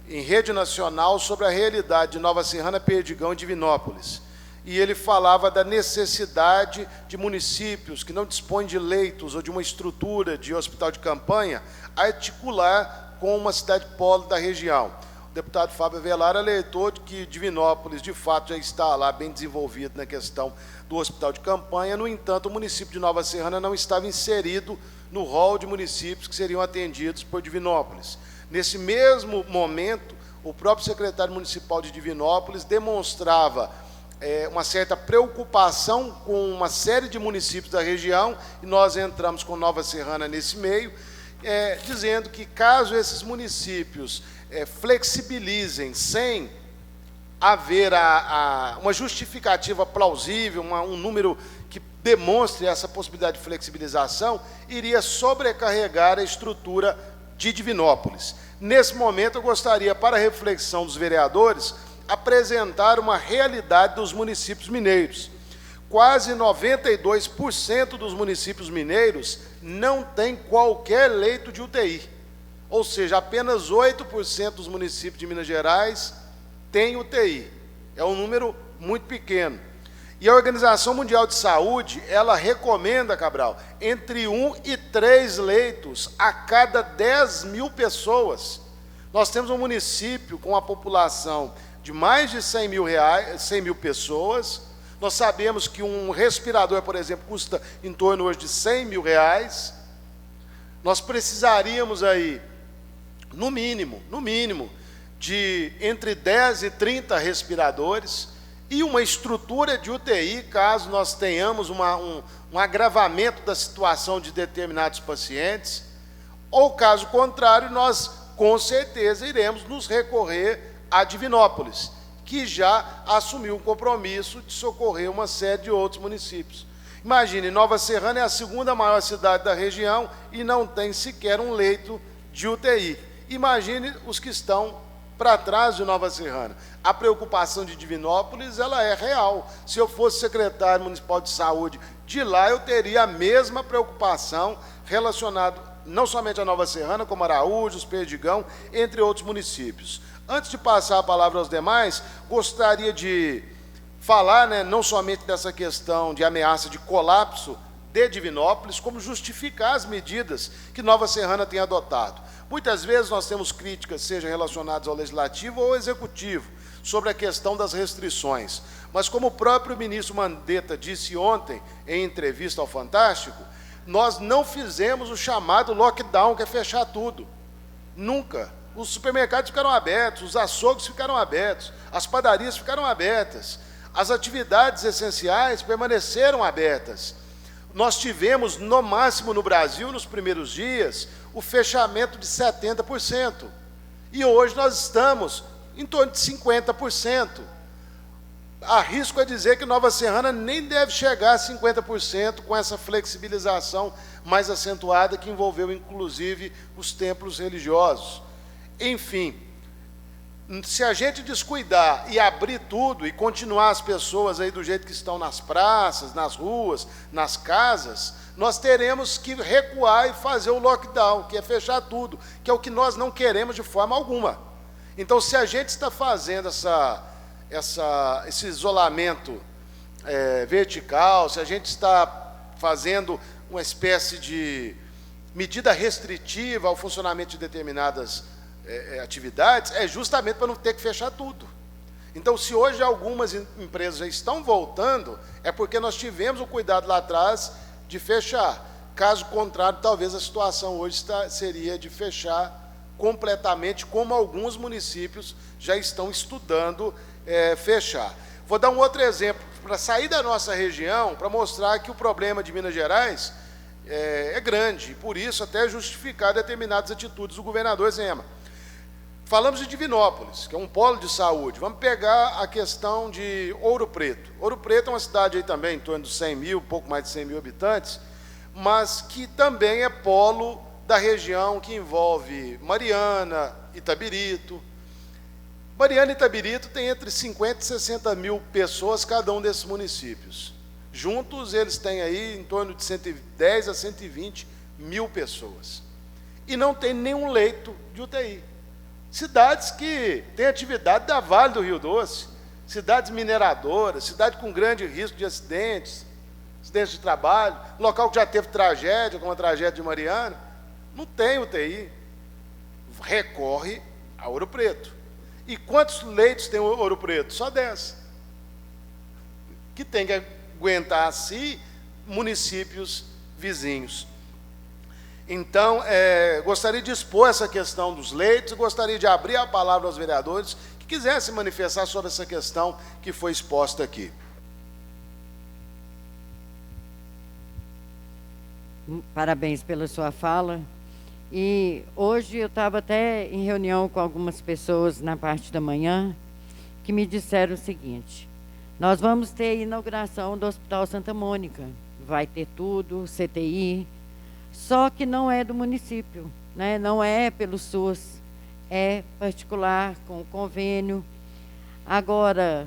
em rede nacional, sobre a realidade de Nova Serrana, Perdigão e Divinópolis. E ele falava da necessidade de municípios que não dispõem de leitos ou de uma estrutura de hospital de campanha, articular com uma cidade polo da região. O deputado Fábio Avelar alertou de que Divinópolis, de fato, já está lá bem desenvolvido na questão do hospital de campanha. No entanto, o município de Nova Serrana não estava inserido no rol de municípios que seriam atendidos por Divinópolis. Nesse mesmo momento, o próprio secretário municipal de Divinópolis demonstrava uma certa preocupação com uma série de municípios da região, e nós entramos com Nova Serrana nesse meio, dizendo que caso esses municípios flexibilizem sem haver uma justificativa plausível, um número que demonstre essa possibilidade de flexibilização, iria sobrecarregar a estrutura de Divinópolis. Nesse momento, eu gostaria, para a reflexão dos vereadores, apresentar uma realidade dos municípios mineiros. Quase 92% dos municípios mineiros não têm qualquer leito de UTI. Ou seja, apenas 8% dos municípios de Minas Gerais têm UTI. É um número muito pequeno. E a Organização Mundial de Saúde, ela recomenda, Cabral, entre 1 e 3 leitos a cada 10 mil pessoas. Nós temos um município com a população de mais de 100 mil pessoas. Nós sabemos que um respirador, por exemplo, custa em torno hoje de R$100 mil. Nós precisaríamos aí, no mínimo, de entre 10 e 30 respiradores. e uma estrutura de UTI, caso nós tenhamos um agravamento da situação de determinados pacientes, ou caso contrário, nós com certeza iremos nos recorrer a Divinópolis, que já assumiu um compromisso de socorrer uma série de outros municípios. Imagine, Nova Serrana é a segunda maior cidade da região e não tem sequer um leito de UTI. Imagine os que estão para trás de Nova Serrana. A preocupação de Divinópolis, ela é real. Se eu fosse secretário municipal de saúde de lá, eu teria a mesma preocupação relacionada não somente a Nova Serrana, como Araújos, Perdigão, entre outros municípios. Antes de passar a palavra aos demais, gostaria de falar, não somente dessa questão de ameaça de colapso de Divinópolis, como justificar as medidas que Nova Serrana tem adotado. Muitas vezes nós temos críticas, seja relacionadas ao Legislativo ou ao Executivo, sobre a questão das restrições. Mas como o próprio ministro Mandetta disse ontem, em entrevista ao Fantástico, nós não fizemos o chamado lockdown, que é fechar tudo. Nunca. Os supermercados ficaram abertos, os açougues ficaram abertos, as padarias ficaram abertas, as atividades essenciais permaneceram abertas. Nós tivemos, no máximo no Brasil, nos primeiros dias, o fechamento de 70%. E hoje nós estamos em torno de 50%. Arrisco a dizer que Nova Serrana nem deve chegar a 50% com essa flexibilização mais acentuada que envolveu, inclusive, os templos religiosos. Enfim, se a gente descuidar e abrir tudo e continuar as pessoas aí do jeito que estão nas praças, nas ruas, nas casas, nós teremos que recuar e fazer o lockdown, que é fechar tudo, que é o que nós não queremos de forma alguma. Então, se a gente está fazendo esse isolamento vertical, se a gente está fazendo uma espécie de medida restritiva ao funcionamento de determinadas atividades, é justamente para não ter que fechar tudo. Então, se hoje algumas empresas já estão voltando, é porque nós tivemos o cuidado lá atrás de fechar. Caso contrário, talvez a situação hoje seria de fechar completamente, como alguns municípios já estão estudando fechar. Vou dar um outro exemplo, para sair da nossa região, para mostrar que o problema de Minas Gerais é grande, e por isso até justificar determinadas atitudes do governador Zema. Falamos de Divinópolis, que é um polo de saúde. Vamos pegar a questão de Ouro Preto. Ouro Preto é uma cidade aí também, em torno de 100 mil, pouco mais de 100 mil habitantes, mas que também é polo da região que envolve Mariana, Itabirito. Mariana e Itabirito tem entre 50 e 60 mil pessoas cada um desses municípios. Juntos, eles têm aí em torno de 110 a 120 mil pessoas. E não tem nenhum leito de UTI. Cidades que têm atividade da Vale do Rio Doce, cidades mineradoras, cidade com grande risco de acidentes de trabalho, local que já teve tragédia, como a tragédia de Mariana, não tem UTI. Recorre a Ouro Preto. E quantos leitos tem Ouro Preto? Só 10. Que tem que aguentar assim municípios vizinhos. Então, gostaria de expor essa questão dos leitos, gostaria de abrir a palavra aos vereadores que quisessem manifestar sobre essa questão que foi exposta aqui. Parabéns pela sua fala. E hoje eu estava até em reunião com algumas pessoas na parte da manhã que me disseram o seguinte: nós vamos ter a inauguração do Hospital Santa Mônica, vai ter tudo, CTI, só que não é do município, não é pelo SUS, é particular, com convênio. Agora,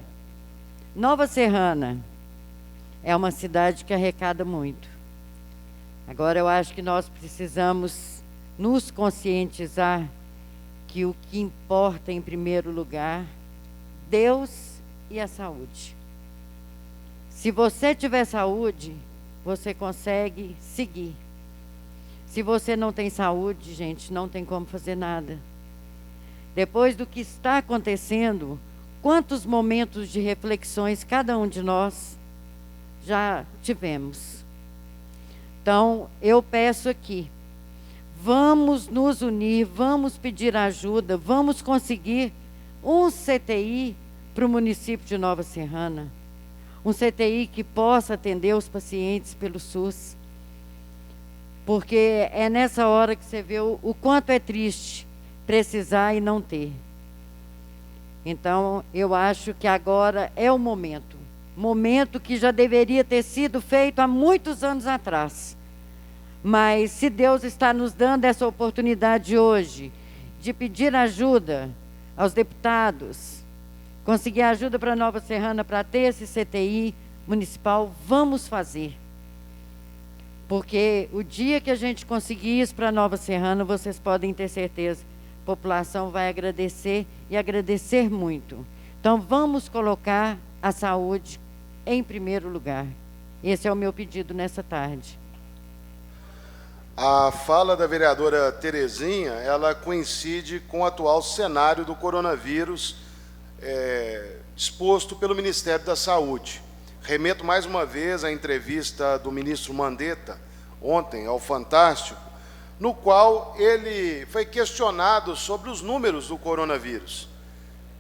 Nova Serrana é uma cidade que arrecada muito. Agora, eu acho que nós precisamos nos conscientizar que o que importa em primeiro lugar, Deus e a saúde. Se você tiver saúde, você consegue seguir. Se você não tem saúde, gente, não tem como fazer nada. Depois do que está acontecendo, quantos momentos de reflexões cada um de nós já tivemos? Então, eu peço aqui, vamos nos unir, vamos pedir ajuda, vamos conseguir um CTI para o município de Nova Serrana. Um CTI que possa atender os pacientes pelo SUS. Porque é nessa hora que você vê o quanto é triste precisar e não ter. Então, eu acho que agora é o momento. Momento que já deveria ter sido feito há muitos anos atrás. Mas se Deus está nos dando essa oportunidade hoje de pedir ajuda aos deputados, conseguir ajuda para Nova Serrana para ter esse CTI municipal, vamos fazer. Porque o dia que a gente conseguir isso para Nova Serrana, vocês podem ter certeza, a população vai agradecer e agradecer muito. Então, vamos colocar a saúde em primeiro lugar. Esse é o meu pedido nessa tarde. A fala da vereadora Terezinha, ela coincide com o atual cenário do coronavírus exposto pelo Ministério da Saúde. Remeto mais uma vez à entrevista do ministro Mandetta, ontem, ao Fantástico, no qual ele foi questionado sobre os números do coronavírus,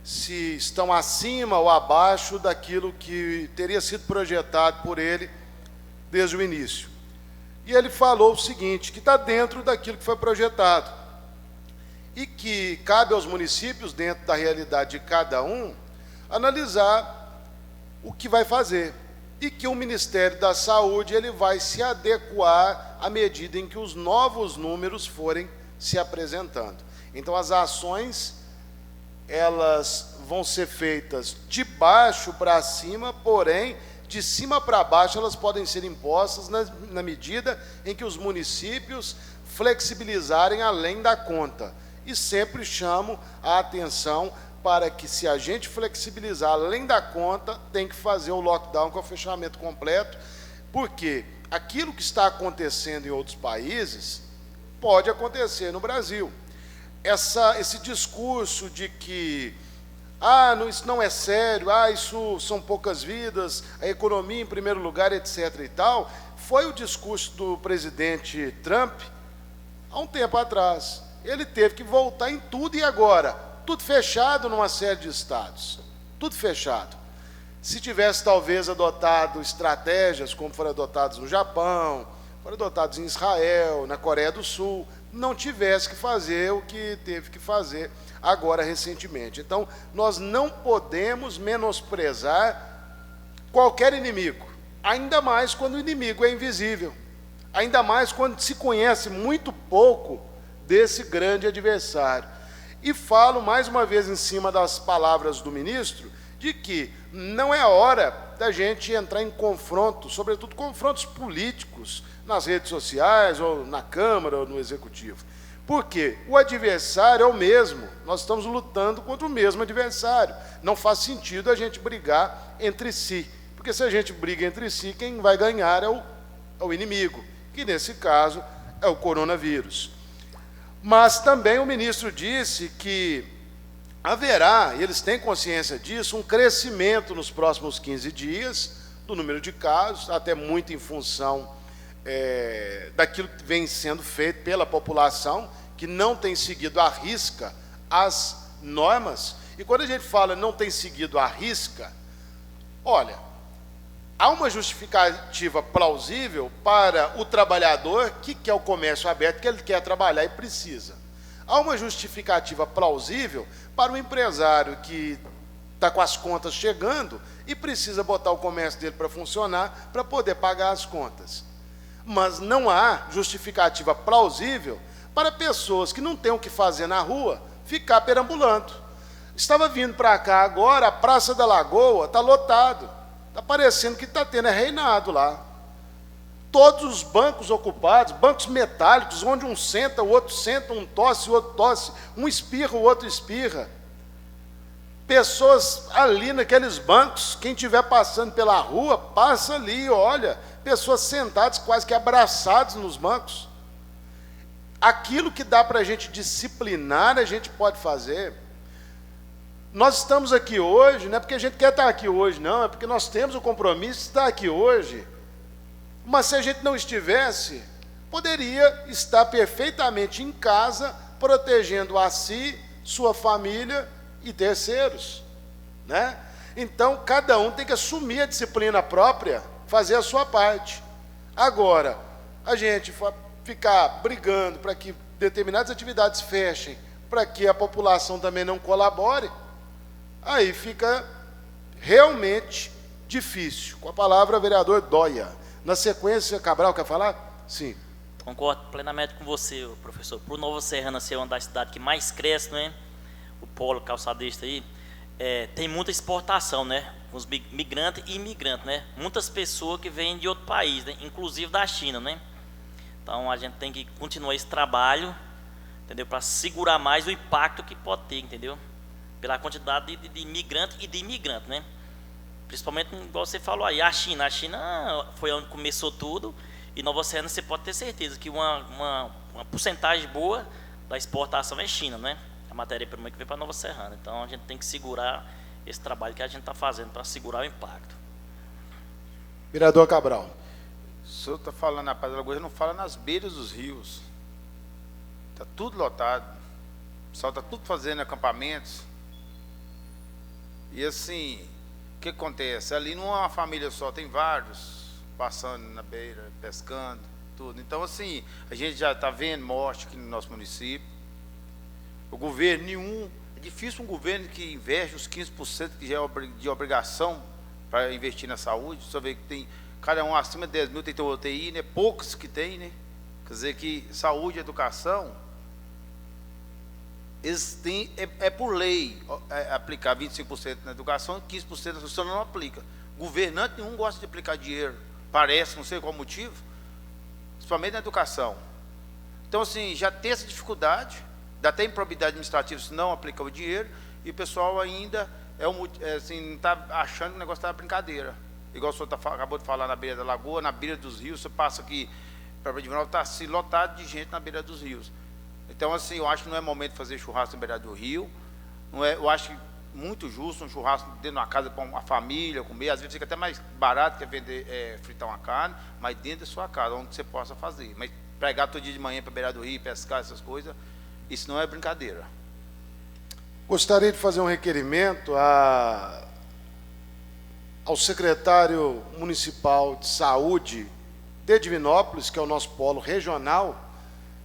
se estão acima ou abaixo daquilo que teria sido projetado por ele desde o início. E ele falou o seguinte, que está dentro daquilo que foi projetado, e que cabe aos municípios, dentro da realidade de cada um, analisar o que vai fazer, e que o Ministério da Saúde ele vai se adequar à medida em que os novos números forem se apresentando. Então, as ações, elas vão ser feitas de baixo para cima, porém, de cima para baixo, elas podem ser impostas na medida em que os municípios flexibilizarem além da conta. E sempre chamo a atenção para que, se a gente flexibilizar além da conta, tem que fazer o lockdown com o fechamento completo, porque aquilo que está acontecendo em outros países pode acontecer no Brasil. Esse discurso de que isso não é sério, isso são poucas vidas, a economia em primeiro lugar, etc. e tal, foi o discurso do presidente Trump há um tempo atrás. Ele teve que voltar em tudo e agora tudo fechado numa série de estados, tudo fechado. Se tivesse talvez adotado estratégias como foram adotadas no Japão, foram adotadas em Israel, na Coreia do Sul, não tivesse que fazer o que teve que fazer agora recentemente. Então, nós não podemos menosprezar qualquer inimigo, ainda mais quando o inimigo é invisível, ainda mais quando se conhece muito pouco desse grande adversário. E falo mais uma vez em cima das palavras do ministro, de que não é hora da gente entrar em confronto, sobretudo confrontos políticos, nas redes sociais, ou na Câmara, ou no Executivo. Porque o adversário é o mesmo, nós estamos lutando contra o mesmo adversário. Não faz sentido a gente brigar entre si, porque se a gente briga entre si, quem vai ganhar é o inimigo, que nesse caso é o coronavírus. Mas também o ministro disse que haverá, e eles têm consciência disso, um crescimento nos próximos 15 dias do número de casos, até muito em função daquilo que vem sendo feito pela população, que não tem seguido à risca as normas. E quando a gente fala não tem seguido à risca, olha, há uma justificativa plausível para o trabalhador que quer o comércio aberto, que ele quer trabalhar e precisa. Há uma justificativa plausível para o empresário que está com as contas chegando e precisa botar o comércio dele para funcionar para poder pagar as contas. Mas não há justificativa plausível para pessoas que não têm o que fazer na rua ficar perambulando. Estava vindo para cá agora, a Praça da Lagoa está lotado. Está parecendo que está tendo reinado lá. Todos os bancos ocupados, bancos metálicos, onde um senta, o outro senta, um tosse, o outro tosse, um espirra, o outro espirra. Pessoas ali naqueles bancos, quem estiver passando pela rua, passa ali, olha, pessoas sentadas, quase que abraçadas nos bancos. Aquilo que dá para a gente disciplinar, a gente pode fazer. Nós estamos aqui hoje, não é porque a gente quer estar aqui hoje, não, é porque nós temos o compromisso de estar aqui hoje. Mas se a gente não estivesse, poderia estar perfeitamente em casa, protegendo a si, sua família e terceiros. né? Então, cada um tem que assumir a disciplina própria, fazer a sua parte. Agora, a gente ficar brigando para que determinadas atividades fechem, para que a população também não colabore, aí fica realmente difícil. Com a palavra, vereador Dóia. Na sequência, Cabral quer falar? Sim. Concordo plenamente com você, professor. Por Nova Serrana ser uma das cidades que mais cresce, não é? O polo calçadista aí, tem muita exportação, né? Os migrantes e imigrantes, né? Muitas pessoas que vêm de outro país, né? Inclusive da China, né? Então a gente tem que continuar esse trabalho, entendeu? Para segurar mais o impacto que pode ter, entendeu? Pela quantidade de imigrantes e de imigrantes, né? Principalmente, igual você falou aí, a China foi onde começou tudo. E Nova Serrana, você pode ter certeza que uma porcentagem boa da exportação é China, né? A matéria-prima que vem para Nova Serrana. Então, a gente tem que segurar esse trabalho que a gente está fazendo para segurar o impacto. Vereador Cabral. O senhor está falando na Praia da Lagoa, não fala nas beiras dos rios. Está tudo lotado. O pessoal está tudo fazendo acampamentos. E assim, o que acontece? Ali não é uma família só, tem vários passando na beira, pescando, tudo. Então, assim, a gente já está vendo morte aqui no nosso município. O governo nenhum, é difícil um governo que investe os 15% que já é de obrigação para investir na saúde. Só vê que tem, cada um acima de 10 mil tem UTI, né? Poucos que tem, né? Quer dizer que saúde e educação, eles têm, é por lei aplicar 25% na educação e 15% na saúde, não aplica. Governante nenhum gosta de aplicar dinheiro. Parece, não sei qual motivo, principalmente na educação. Então, assim, já tem essa dificuldade, ainda tem improbidade administrativa se não aplicar o dinheiro, e o pessoal ainda assim, não está achando que o negócio está brincadeira. Igual o senhor acabou de falar na beira da lagoa, na beira dos rios, você passa aqui para Divinópolis, está assim, lotado de gente na beira dos rios. Então, assim, eu acho que não é momento de fazer churrasco na beira do rio, não é, eu acho que muito justo um churrasco dentro de uma casa para uma família comer, às vezes fica até mais barato que vender, fritar uma carne, mas dentro da sua casa, onde você possa fazer. Mas pregar todo dia de manhã para a beira do rio, pescar, essas coisas, isso não é brincadeira. Gostaria de fazer um requerimento ao secretário municipal de saúde de Divinópolis, que é o nosso polo regional,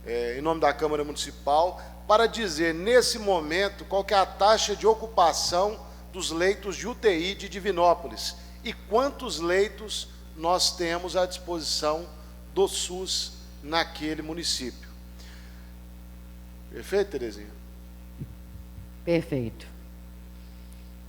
em nome da Câmara Municipal, para dizer, nesse momento, qual que é a taxa de ocupação dos leitos de UTI de Divinópolis e quantos leitos nós temos à disposição do SUS naquele município. Perfeito, Terezinha? Perfeito.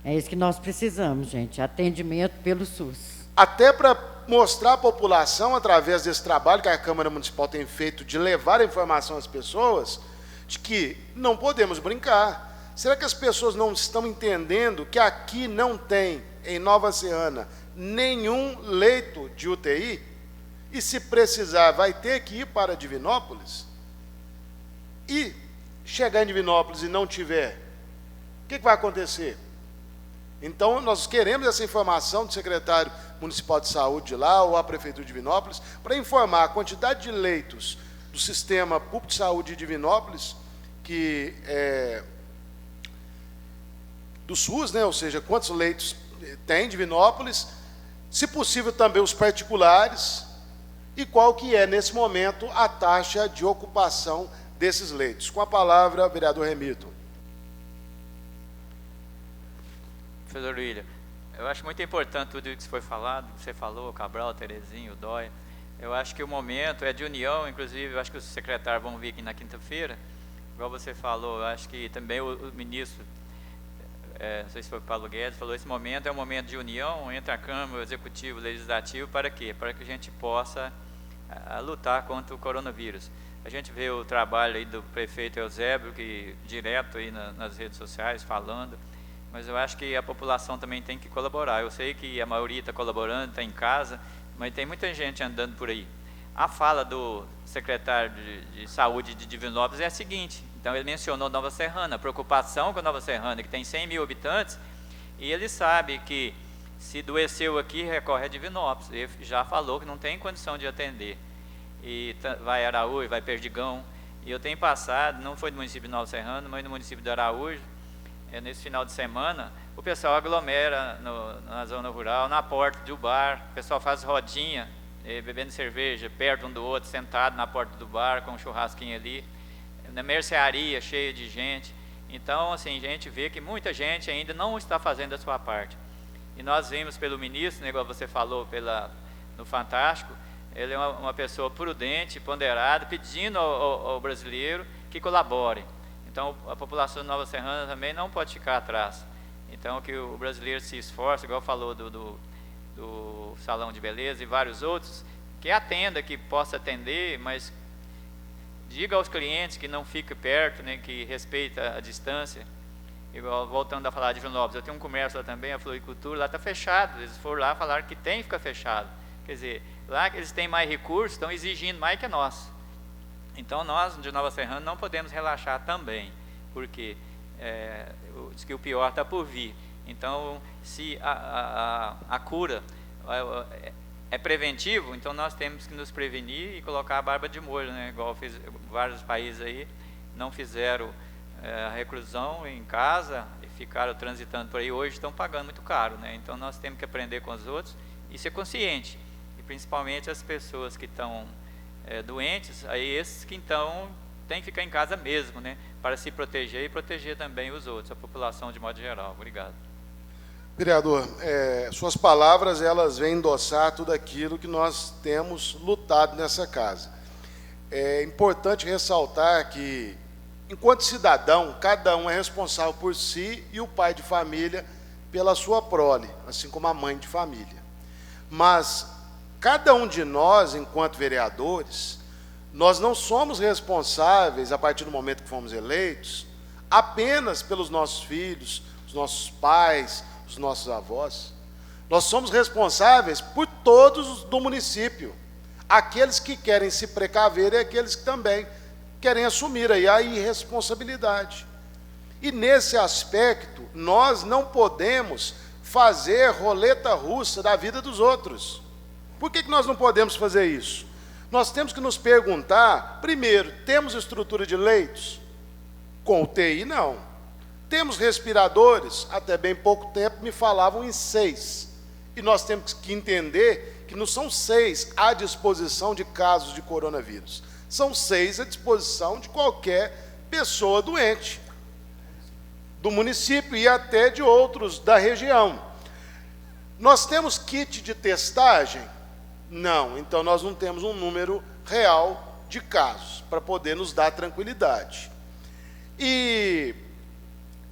É isso que nós precisamos, gente, atendimento pelo SUS. Até para mostrar à população, através desse trabalho que a Câmara Municipal tem feito, de levar a informação às pessoas, de que não podemos brincar. Será que as pessoas não estão entendendo que aqui não tem, em Nova Serrana, nenhum leito de UTI? E se precisar, vai ter que ir para Divinópolis? E chegar em Divinópolis e não tiver, o que vai acontecer? Então, nós queremos essa informação do secretário municipal de saúde de lá, ou a prefeitura de Divinópolis, para informar a quantidade de leitos do sistema público de saúde de Divinópolis, que do SUS, né? Ou seja, quantos leitos tem Divinópolis, se possível também os particulares, e qual que é, nesse momento, a taxa de ocupação desses leitos. Com a palavra, vereador Remito. Professor William, eu acho muito importante tudo o que foi falado, que você falou, Cabral, Terezinho, Dóia. Eu acho que o momento é de união, inclusive, eu acho que os secretários vão vir aqui na quinta-feira, igual você falou, eu acho que também o ministro, não sei se foi o Paulo Guedes, falou, esse momento é um momento de união entre a Câmara, o Executivo, o Legislativo, para quê? Para que a gente possa lutar contra o coronavírus. A gente vê o trabalho aí do prefeito Eusébio, que direto aí nas redes sociais, falando, mas eu acho que a população também tem que colaborar. Eu sei que a maioria está colaborando, está em casa, mas tem muita gente andando por aí. A fala do secretário de saúde de Divinópolis é a seguinte, então ele mencionou Nova Serrana, a preocupação com a Nova Serrana, que tem 100 mil habitantes, e ele sabe que se adoeceu aqui, recorre a Divinópolis. Ele já falou que não tem condição de atender. E vai Araújo, vai Perdigão. E eu tenho passado, não foi no município de Nova Serrana, mas no município de Araújo, nesse final de semana, o pessoal aglomera na zona rural, na porta do bar, o pessoal faz rodinha, bebendo cerveja, perto um do outro, sentado na porta do bar, com um churrasquinho ali, na mercearia, cheia de gente. Então, assim, a gente vê que muita gente ainda não está fazendo a sua parte. E nós vimos pelo ministro, igual você falou no Fantástico, ele é uma pessoa prudente, ponderada, pedindo ao brasileiro que colabore. Então, a população de Nova Serrana também não pode ficar atrás. Então, que o brasileiro se esforce, igual falou do Salão de Beleza e vários outros, que atenda, que possa atender, mas diga aos clientes que não fique perto, né, que respeita a distância. Igual, voltando a falar de Joinópolis, eu tenho um comércio lá também, a floricultura, lá está fechado. Eles foram lá falar que tem que ficar fechado. Quer dizer, lá que eles têm mais recursos, estão exigindo mais que nós. Então, nós, de Nova Serrana, não podemos relaxar também, porque diz que o pior está por vir. Então, se a cura é preventivo, então nós temos que nos prevenir e colocar a barba de molho, né? Igual vários países aí não fizeram a reclusão em casa e ficaram transitando por aí, hoje estão pagando muito caro, né? Então, nós temos que aprender com os outros e ser consciente, e principalmente as pessoas que estão doentes, aí esses que então têm que ficar em casa mesmo, né, para se proteger e proteger também os outros, a população de modo geral. Obrigado. Vereador, suas palavras, elas vêm endossar tudo aquilo que nós temos lutado nessa casa. É importante ressaltar que, enquanto cidadão, cada um é responsável por si e o pai de família pela sua prole, assim como a mãe de família. Mas cada um de nós, enquanto vereadores, nós não somos responsáveis, a partir do momento que fomos eleitos, apenas pelos nossos filhos, os nossos pais, os nossos avós. Nós somos responsáveis por todos do município, aqueles que querem se precaver e aqueles que também querem assumir aí a irresponsabilidade. E nesse aspecto, nós não podemos fazer roleta russa da vida dos outros. Por que nós não podemos fazer isso? Nós temos que nos perguntar, primeiro, temos estrutura de leitos? Com UTI, não. Temos respiradores? Até bem pouco tempo me falavam em 6. E nós temos que entender que não são 6 à disposição de casos de coronavírus. São 6 à disposição de qualquer pessoa doente, do município e até de outros da região. Nós temos kit de testagem? Não, então nós não temos um número real de casos para poder nos dar tranquilidade. E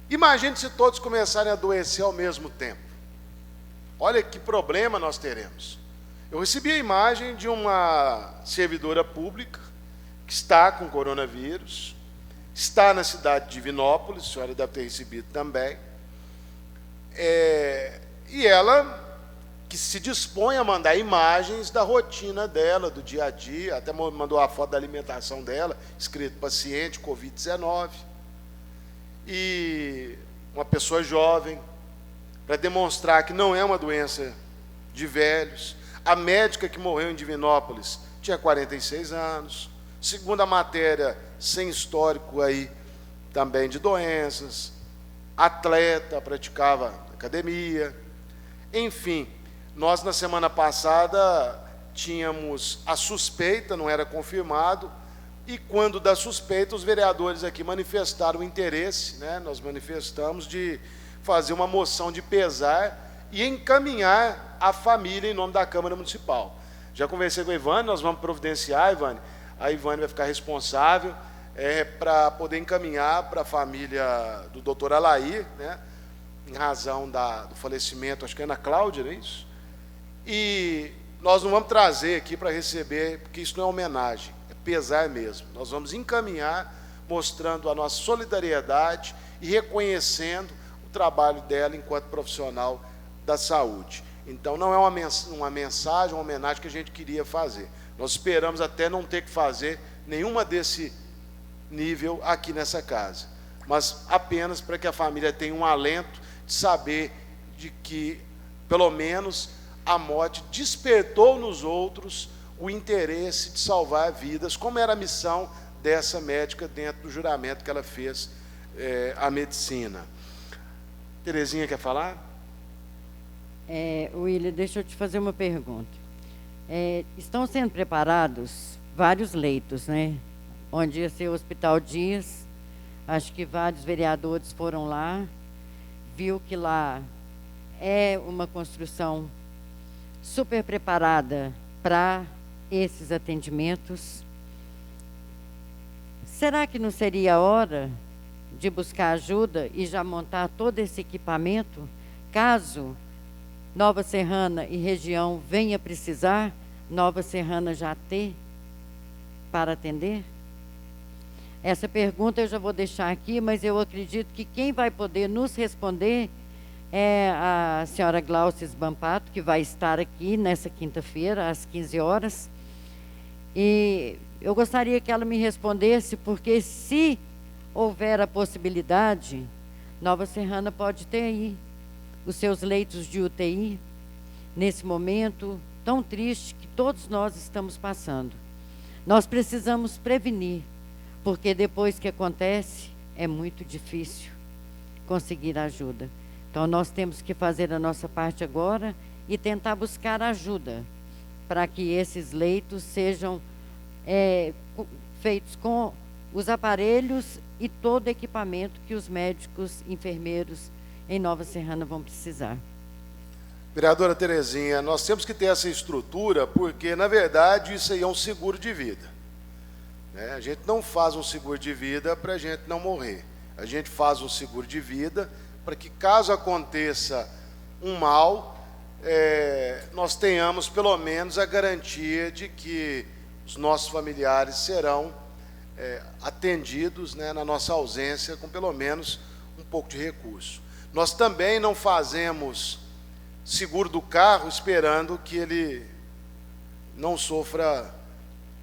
imagine se todos começarem a adoecer ao mesmo tempo. Olha que problema nós teremos. Eu recebi a imagem de uma servidora pública que está com coronavírus, está na cidade de Divinópolis, a senhora deve ter recebido também, e ela que se dispõe a mandar imagens da rotina dela, do dia a dia, até mandou a foto da alimentação dela, escrito paciente Covid-19, e uma pessoa jovem, para demonstrar que não é uma doença de velhos. A médica que morreu em Divinópolis tinha 46 anos, segundo a matéria, sem histórico aí também de doenças, atleta, praticava academia, enfim. Nós, na semana passada, tínhamos a suspeita, não era confirmado, e quando da suspeita, os vereadores aqui manifestaram o interesse, né, nós manifestamos de fazer uma moção de pesar e encaminhar a família em nome da Câmara Municipal. Já conversei com a Ivane, nós vamos providenciar, Ivane, a Ivane vai ficar responsável para poder encaminhar para a família do doutor Alair, né, em razão do falecimento, acho que é Ana Cláudia, não é isso? E nós não vamos trazer aqui para receber, porque isso não é homenagem, é pesar mesmo. Nós vamos encaminhar, mostrando a nossa solidariedade e reconhecendo o trabalho dela enquanto profissional da saúde. Então, não é uma mensagem, uma homenagem que a gente queria fazer. Nós esperamos até não ter que fazer nenhuma desse nível aqui nessa casa, mas apenas para que a família tenha um alento de saber de que, pelo menos, a morte despertou nos outros o interesse de salvar vidas, como era a missão dessa médica dentro do juramento que ela fez à medicina. Terezinha quer falar? William, deixa eu te fazer uma pergunta. Estão sendo preparados vários leitos, né? Onde ia ser o Hospital Dias. Acho que vários vereadores foram lá, viu que lá é uma construção super preparada para esses atendimentos. Será que não seria a hora de buscar ajuda e já montar todo esse equipamento, caso Nova Serrana e região venha precisar, Nova Serrana já ter para atender? Essa pergunta eu já vou deixar aqui, mas eu acredito que quem vai poder nos responder é a senhora Glaucia Bampato, que vai estar aqui nessa quinta-feira, às 15 horas. E eu gostaria que ela me respondesse, porque se houver a possibilidade, Nova Serrana pode ter aí os seus leitos de UTI, nesse momento tão triste que todos nós estamos passando. Nós precisamos prevenir, porque depois que acontece, é muito difícil conseguir ajuda. Então, nós temos que fazer a nossa parte agora e tentar buscar ajuda para que esses leitos sejam feitos com os aparelhos e todo o equipamento que os médicos, enfermeiros em Nova Serrana vão precisar. Vereadora Terezinha, nós temos que ter essa estrutura porque, na verdade, isso aí é um seguro de vida. A gente não faz um seguro de vida para a gente não morrer. A gente faz um seguro de vida para que, caso aconteça um mal, nós tenhamos pelo menos a garantia de que os nossos familiares serão atendidos, né, na nossa ausência, com pelo menos um pouco de recurso. Nós também não fazemos seguro do carro esperando que ele não sofra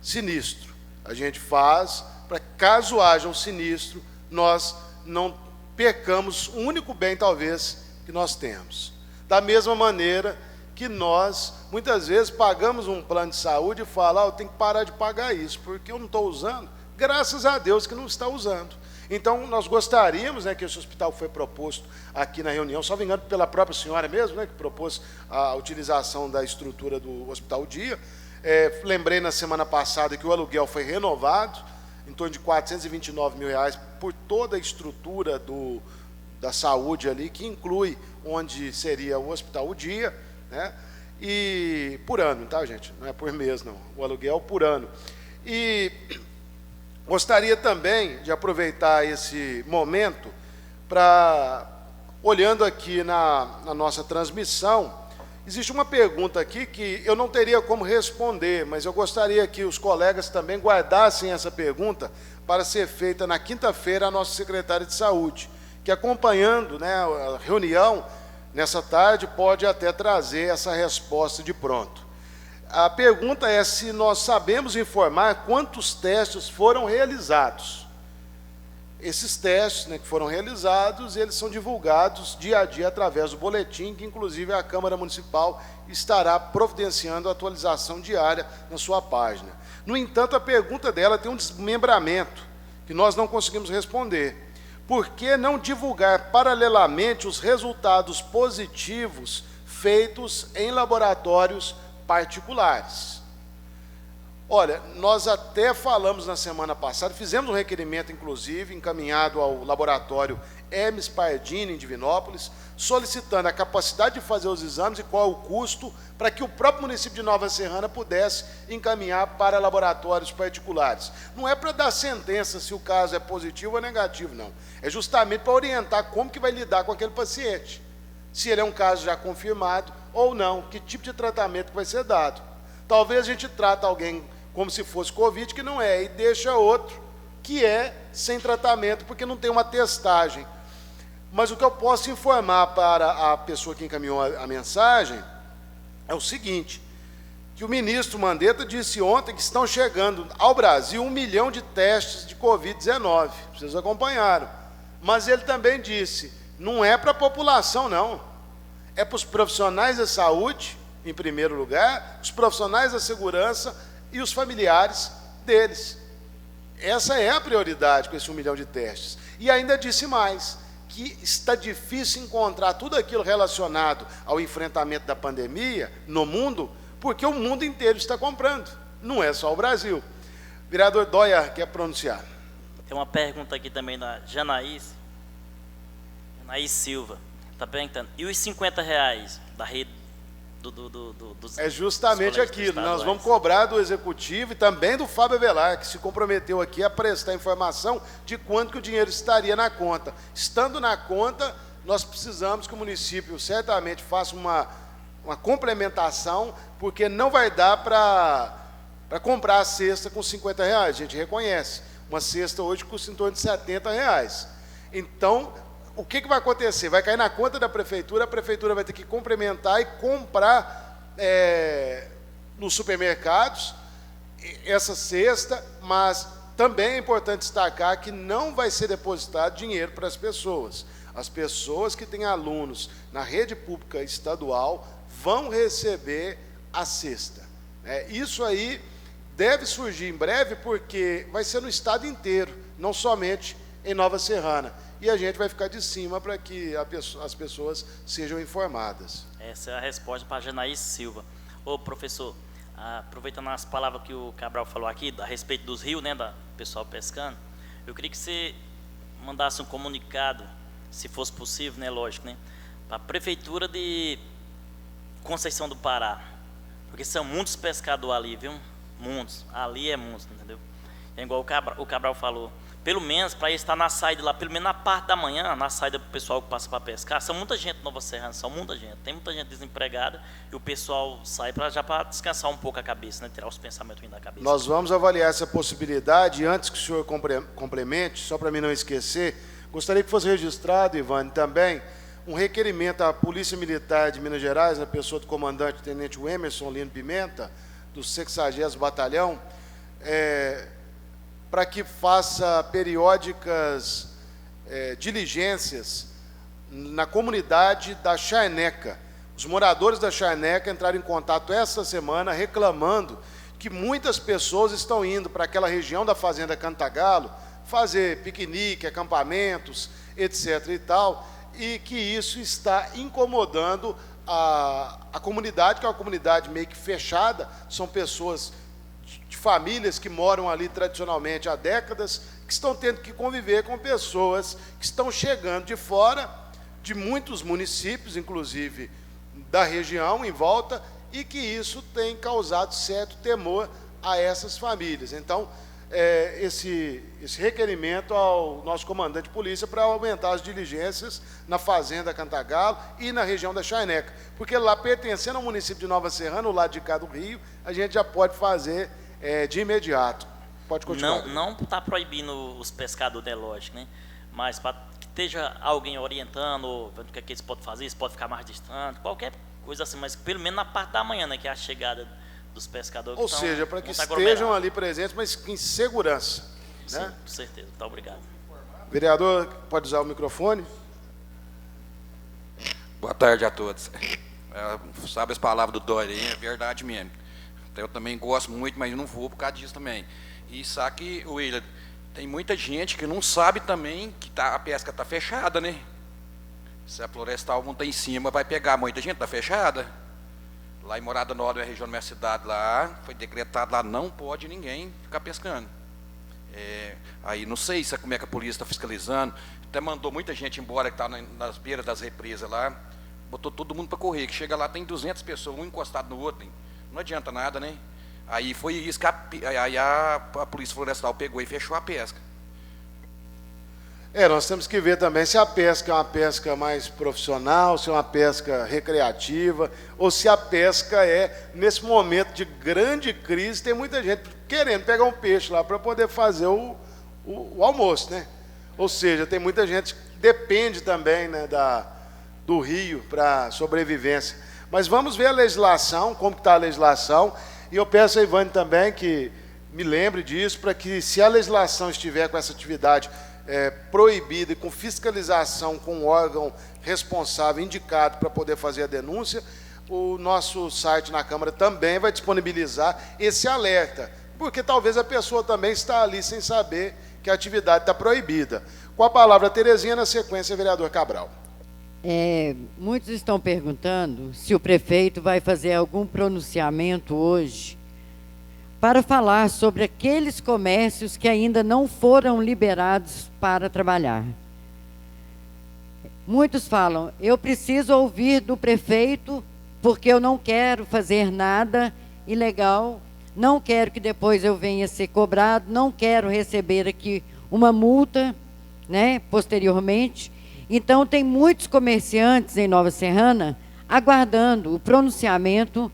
sinistro. A gente faz para que, caso haja um sinistro, nós não percamos o único bem, talvez, que nós temos. Da mesma maneira que nós, muitas vezes, pagamos um plano de saúde e falamos, eu tenho que parar de pagar isso, porque eu não estou usando. Graças a Deus que não está usando. Então, nós gostaríamos, né, que esse hospital foi proposto aqui na reunião, só me engano pela própria senhora mesmo, né, que propôs a utilização da estrutura do Hospital Dia. Lembrei na semana passada que o aluguel foi renovado, em torno de R$429 mil por toda a estrutura da saúde ali, que inclui onde seria o Hospital Dia, né? E por ano, tá, gente? Não é por mês, não. O aluguel por ano. E gostaria também de aproveitar esse momento para, olhando aqui na nossa transmissão, existe uma pergunta aqui que eu não teria como responder, mas eu gostaria que os colegas também guardassem essa pergunta para ser feita na quinta-feira à nossa secretária de Saúde, que acompanhando, né, a reunião nessa tarde pode até trazer essa resposta de pronto. A pergunta é se nós sabemos informar quantos testes foram realizados. Esses testes, né, que foram realizados, eles são divulgados dia a dia através do boletim, que inclusive a Câmara Municipal estará providenciando a atualização diária na sua página. No entanto, a pergunta dela tem um desmembramento, que nós não conseguimos responder. Por que não divulgar paralelamente os resultados positivos feitos em laboratórios particulares? Olha, nós até falamos na semana passada, fizemos um requerimento, inclusive, encaminhado ao laboratório Hermes Pardini, em Divinópolis, solicitando a capacidade de fazer os exames e qual é o custo, para que o próprio município de Nova Serrana pudesse encaminhar para laboratórios particulares. Não é para dar sentença se o caso é positivo ou negativo, não. É justamente para orientar como que vai lidar com aquele paciente. Se ele é um caso já confirmado ou não, que tipo de tratamento vai ser dado. Talvez a gente trate alguém como se fosse Covid, que não é, e deixa outro que é sem tratamento, porque não tem uma testagem. Mas o que eu posso informar para a pessoa que encaminhou a mensagem é o seguinte, que o ministro Mandetta disse ontem que estão chegando ao Brasil 1 milhão de testes de Covid-19, vocês acompanharam. Mas ele também disse, não é para a população, não. É para os profissionais da saúde, em primeiro lugar, os profissionais da segurança e os familiares deles. Essa é a prioridade com esse 1 milhão de testes. E ainda disse mais, que está difícil encontrar tudo aquilo relacionado ao enfrentamento da pandemia no mundo, porque o mundo inteiro está comprando, não é só o Brasil. Vereador Dóia quer pronunciar. Tem uma pergunta aqui também da Janaís Silva, está perguntando, e os R$50 da rede dos É justamente aquilo, nós estaduais? vamos cobrar do Executivo e também do Fábio Avelar, que se comprometeu aqui a prestar informação de quanto que o dinheiro estaria na conta. Estando na conta, nós precisamos que o município certamente faça uma complementação, porque não vai dar para comprar a cesta com R$50, a gente reconhece. Uma cesta hoje custa em torno de R$70. Então, o que vai acontecer? Vai cair na conta da prefeitura, a prefeitura vai ter que complementar e comprar nos supermercados essa cesta, mas também é importante destacar que não vai ser depositado dinheiro para as pessoas. As pessoas que têm alunos na rede pública estadual vão receber a cesta. Isso aí deve surgir em breve, porque vai ser no estado inteiro, não somente em Nova Serrana. E a gente vai ficar de cima para que as pessoas sejam informadas. Essa é a resposta para a Janaís Silva. Ô, professor, aproveitando as palavras que o Cabral falou aqui, a respeito dos rios, né, do pessoal pescando, eu queria que você mandasse um comunicado, se fosse possível, né, lógico, né, para a Prefeitura de Conceição do Pará, porque são muitos pescadores ali, viu? Muitos, ali é muitos, entendeu? É igual o Cabral falou. Pelo menos, para estar na saída lá, pelo menos na parte da manhã, na saída para o pessoal que passa para pescar, são muita gente Nova Serrana, são muita gente, tem muita gente desempregada, e o pessoal sai para descansar um pouco a cabeça, né, tirar os pensamentos ruins da cabeça. Nós vamos avaliar essa possibilidade, e antes que o senhor complemente, só para mim não esquecer, gostaria que fosse registrado, Ivane, também, um requerimento à Polícia Militar de Minas Gerais, na pessoa do comandante Tenente Emerson Lino Pimenta, do 60º Batalhão, para que faça periódicas diligências na comunidade da Charneca. Os moradores da Charneca entraram em contato essa semana reclamando que muitas pessoas estão indo para aquela região da Fazenda Cantagalo fazer piquenique, acampamentos, etc. e tal, e que isso está incomodando a comunidade, que é uma comunidade meio que fechada, são pessoas de famílias que moram ali tradicionalmente há décadas, que estão tendo que conviver com pessoas que estão chegando de fora, de muitos municípios, inclusive da região em volta, e que isso tem causado certo temor a essas famílias. Então, esse requerimento ao nosso comandante de polícia para aumentar as diligências na Fazenda Cantagalo e na região da Charneca, porque lá, pertencendo ao município de Nova Serrana, o lado de cá do Rio, a gente já pode fazer de imediato. Pode continuar. Não está proibindo os pescadores, né, lógico, né? Mas para que esteja alguém orientando, vendo o que eles podem fazer, se pode ficar mais distante, qualquer coisa assim, mas pelo menos na parte da manhã, né, que é a chegada dos pescadores. Ou seja, para que estejam ali presentes, mas em segurança. Sim, né? com certeza. Muito obrigado. Vereador, pode usar o microfone? Boa tarde a todos. Sabe as palavras do Dória aí, é verdade mesmo. Eu também gosto muito, mas não vou por causa disso também. E sabe que, William, tem muita gente que não sabe também que a pesca está fechada, né? Se a florestal não está em cima, vai pegar. Muita gente está fechada. Lá em Morada Nova, na região da minha cidade, lá, foi decretado, lá não pode ninguém ficar pescando. Aí não sei como é que a polícia está fiscalizando. Até mandou muita gente embora que está nas beiras das represas lá. Botou todo mundo para correr, que chega lá, tem 200 pessoas, um encostado no outro. Não adianta nada, né? Aí foi isso que a Polícia Florestal pegou e fechou a pesca. Nós temos que ver também se a pesca é uma pesca mais profissional, se é uma pesca recreativa, ou se a pesca nesse momento de grande crise, tem muita gente querendo pegar um peixe lá para poder fazer o almoço, né? Ou seja, tem muita gente que depende também, né, do rio para sobrevivência. Mas vamos ver a legislação, como está a legislação, e eu peço a Ivane também que me lembre disso, para que, se a legislação estiver com essa atividade proibida e com fiscalização com o órgão responsável indicado para poder fazer a denúncia, o nosso site na Câmara também vai disponibilizar esse alerta, porque talvez a pessoa também está ali sem saber que a atividade está proibida. Com a palavra, Terezinha, na sequência, vereador Cabral. Muitos estão perguntando se o prefeito vai fazer algum pronunciamento hoje para falar sobre aqueles comércios que ainda não foram liberados para trabalhar. Muitos falam, eu preciso ouvir do prefeito porque eu não quero fazer nada ilegal, não quero que depois eu venha ser cobrado, não quero receber aqui uma multa, né, posteriormente. Então, tem muitos comerciantes em Nova Serrana aguardando o pronunciamento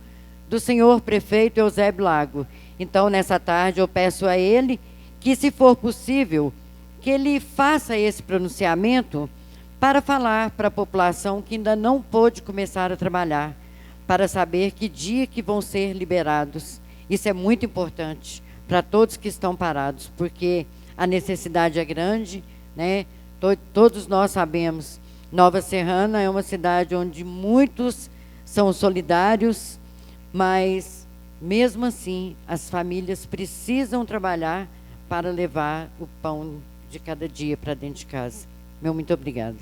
do senhor prefeito Eusébio Lago. Então, nessa tarde, eu peço a ele que, se for possível, que ele faça esse pronunciamento para falar para a população que ainda não pôde começar a trabalhar, para saber que dia que vão ser liberados. Isso é muito importante para todos que estão parados, porque a necessidade é grande, né? Todos nós sabemos, Nova Serrana é uma cidade onde muitos são solidários, mas, mesmo assim, as famílias precisam trabalhar para levar o pão de cada dia para dentro de casa. Meu muito obrigado.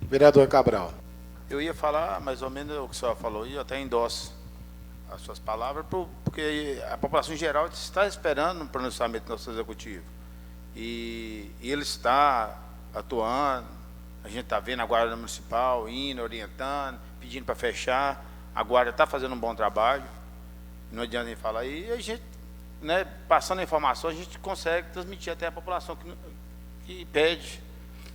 Vereador Cabral. Eu ia falar mais ou menos o que o senhor falou, e eu até endosso as suas palavras, porque a população em geral está esperando um pronunciamento do nosso executivo. E ele está atuando, a gente está vendo a Guarda Municipal indo, orientando, pedindo para fechar. A Guarda está fazendo um bom trabalho, não adianta nem falar. E a gente, né, passando a informação, a gente consegue transmitir até a população que pede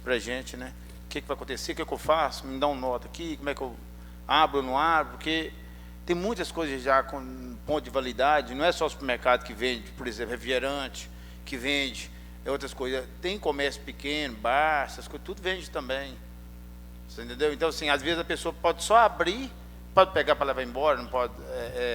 para a gente, né? O que vai acontecer, o que eu faço, me dá uma nota aqui, como é que eu abro ou não abro, porque tem muitas coisas já com ponto de validade, não é só o supermercado que vende, por exemplo, refrigerante, que vende outras coisas, tem comércio pequeno, bar, essas coisas, tudo vende também, você entendeu? Então, assim, às vezes a pessoa pode só abrir, pode pegar para levar embora, não pode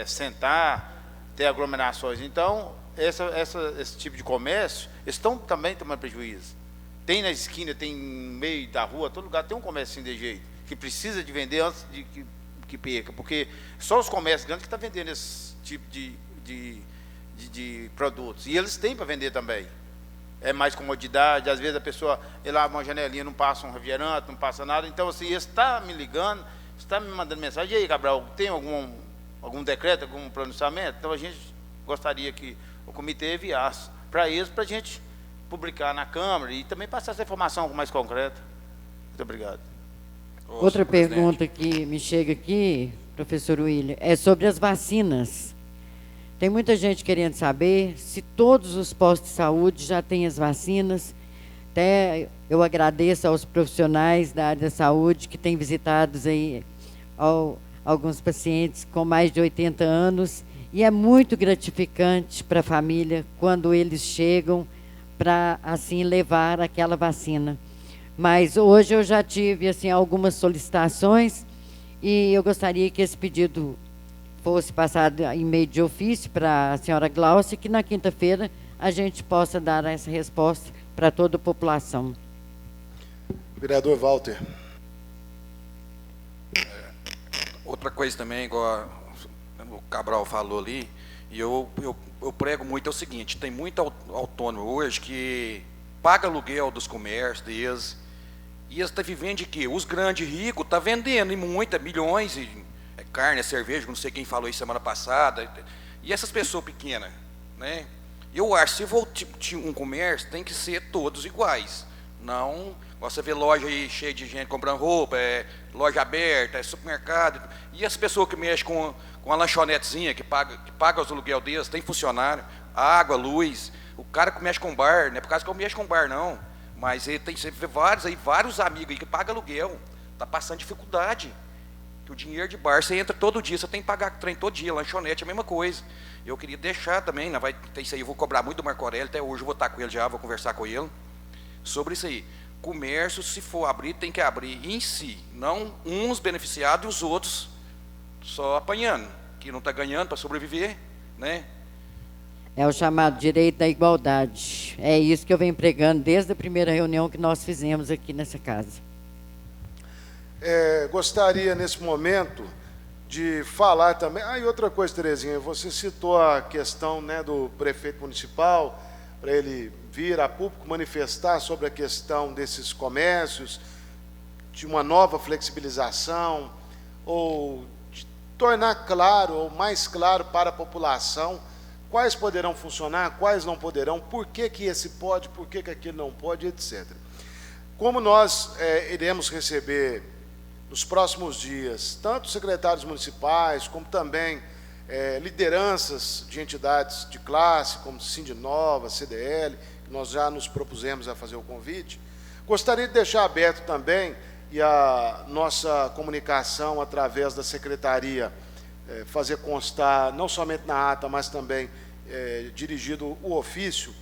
sentar, ter aglomerações. Então, esse tipo de comércio, estão também tomando prejuízo. Tem na esquina, tem no meio da rua, todo lugar tem um comércio assim de jeito, que precisa de vender antes de que perca, porque só os comércios grandes que estão vendendo esse tipo de produtos, e eles têm para vender também. É mais comodidade, às vezes a pessoa, ele abre uma janelinha, não passa um refrigerante, não passa nada. Então, assim, ele está me ligando, está me mandando mensagem. E aí, Cabral, tem algum decreto, algum pronunciamento? Então, a gente gostaria que o comitê enviasse para eles, para a gente publicar na Câmara e também passar essa informação mais concreta. Muito obrigado. Outra pergunta que me chega aqui, professor William, é sobre as vacinas. Tem muita gente querendo saber se todos os postos de saúde já têm as vacinas. Até eu agradeço aos profissionais da área da saúde que têm visitado aí alguns pacientes com mais de 80 anos. E é muito gratificante para a família quando eles chegam para, assim, levar aquela vacina. Mas hoje eu já tive, assim, algumas solicitações e eu gostaria que esse pedido fosse passado em meio de ofício para a senhora Glaucia, que na quinta-feira a gente possa dar essa resposta para toda a população. Vereador Walter. Outra coisa também, igual o Cabral falou ali, e eu prego muito, é o seguinte, tem muito autônomo hoje que paga aluguel dos comércios deles, e eles estão vivendo de quê? Os grandes ricos estão vendendo, e milhões, e carne, cerveja, não sei quem falou isso semana passada, e essas pessoas pequenas, né? Eu acho que se for um comércio, tem que ser todos iguais, não, você vê loja aí cheia de gente comprando roupa, loja aberta, supermercado, e as pessoas que mexem com a lanchonetezinha, que paga os aluguel deles, tem funcionário, água, luz, o cara que mexe com bar, não é por causa que eu mexo com bar não, mas ele tem, você vê vários amigos aí que pagam aluguel, está passando dificuldade. O dinheiro de bar, você entra todo dia, você tem que pagar trem todo dia, lanchonete, a mesma coisa. Eu queria deixar também, vai ter isso aí, eu vou cobrar muito do Marco Aurélio, até hoje eu vou estar com ele já, vou conversar com ele, sobre isso aí. Comércio, se for abrir, tem que abrir em si, não uns beneficiados e os outros só apanhando, que não está ganhando para sobreviver, né? É o chamado direito da igualdade. É isso que eu venho pregando desde a primeira reunião que nós fizemos aqui nessa casa. Gostaria, nesse momento, de falar também... e outra coisa, Terezinha, você citou a questão, né, do prefeito municipal, para ele vir a público manifestar sobre a questão desses comércios, de uma nova flexibilização, ou de tornar claro, ou mais claro para a população, quais poderão funcionar, quais não poderão, por que que esse pode, por que que aquele não pode, etc. Como nós iremos receber nos próximos dias, tanto secretários municipais, como também lideranças de entidades de classe, como Sindinova, CDL, que nós já nos propusemos a fazer o convite, gostaria de deixar aberto também, e a nossa comunicação através da secretaria, fazer constar, não somente na ata, mas também dirigido o ofício,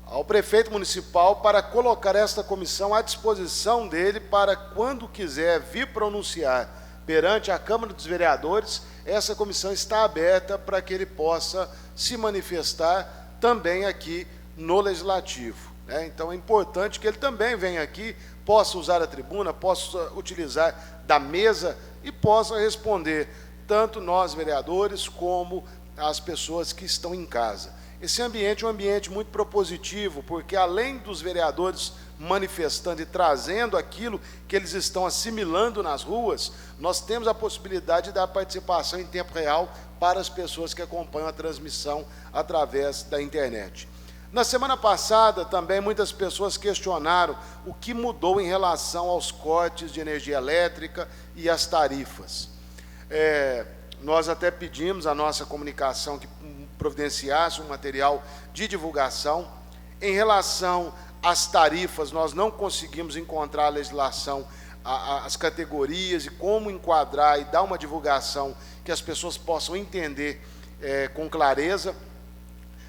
ao prefeito municipal para colocar esta comissão à disposição dele para, quando quiser vir pronunciar perante a Câmara dos Vereadores, essa comissão está aberta para que ele possa se manifestar também aqui no Legislativo. Então, é importante que ele também venha aqui, possa usar a tribuna, possa utilizar da mesa e possa responder, tanto nós, vereadores, como as pessoas que estão em casa. Esse ambiente é um ambiente muito propositivo, porque além dos vereadores manifestando e trazendo aquilo que eles estão assimilando nas ruas, nós temos a possibilidade da participação em tempo real para as pessoas que acompanham a transmissão através da internet. Na semana passada, também, muitas pessoas questionaram o que mudou em relação aos cortes de energia elétrica e as tarifas. Nós até pedimos à nossa comunicação que providenciasse um material de divulgação. Em relação às tarifas, nós não conseguimos encontrar a legislação, as categorias e como enquadrar e dar uma divulgação que as pessoas possam entender com clareza.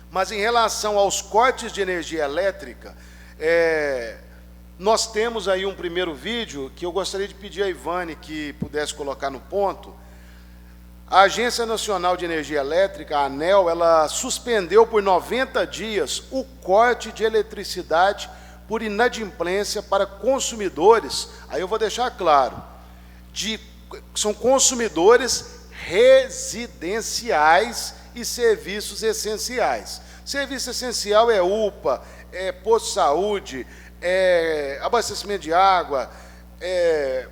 Mas em relação aos cortes de energia elétrica, nós temos aí um primeiro vídeo que eu gostaria de pedir a Ivane que pudesse colocar no ponto. A Agência Nacional de Energia Elétrica, a ANEEL, ela suspendeu por 90 dias o corte de eletricidade por inadimplência para consumidores, aí eu vou deixar claro, são consumidores residenciais e serviços essenciais. Serviço essencial é UPA, posto de saúde, abastecimento de água,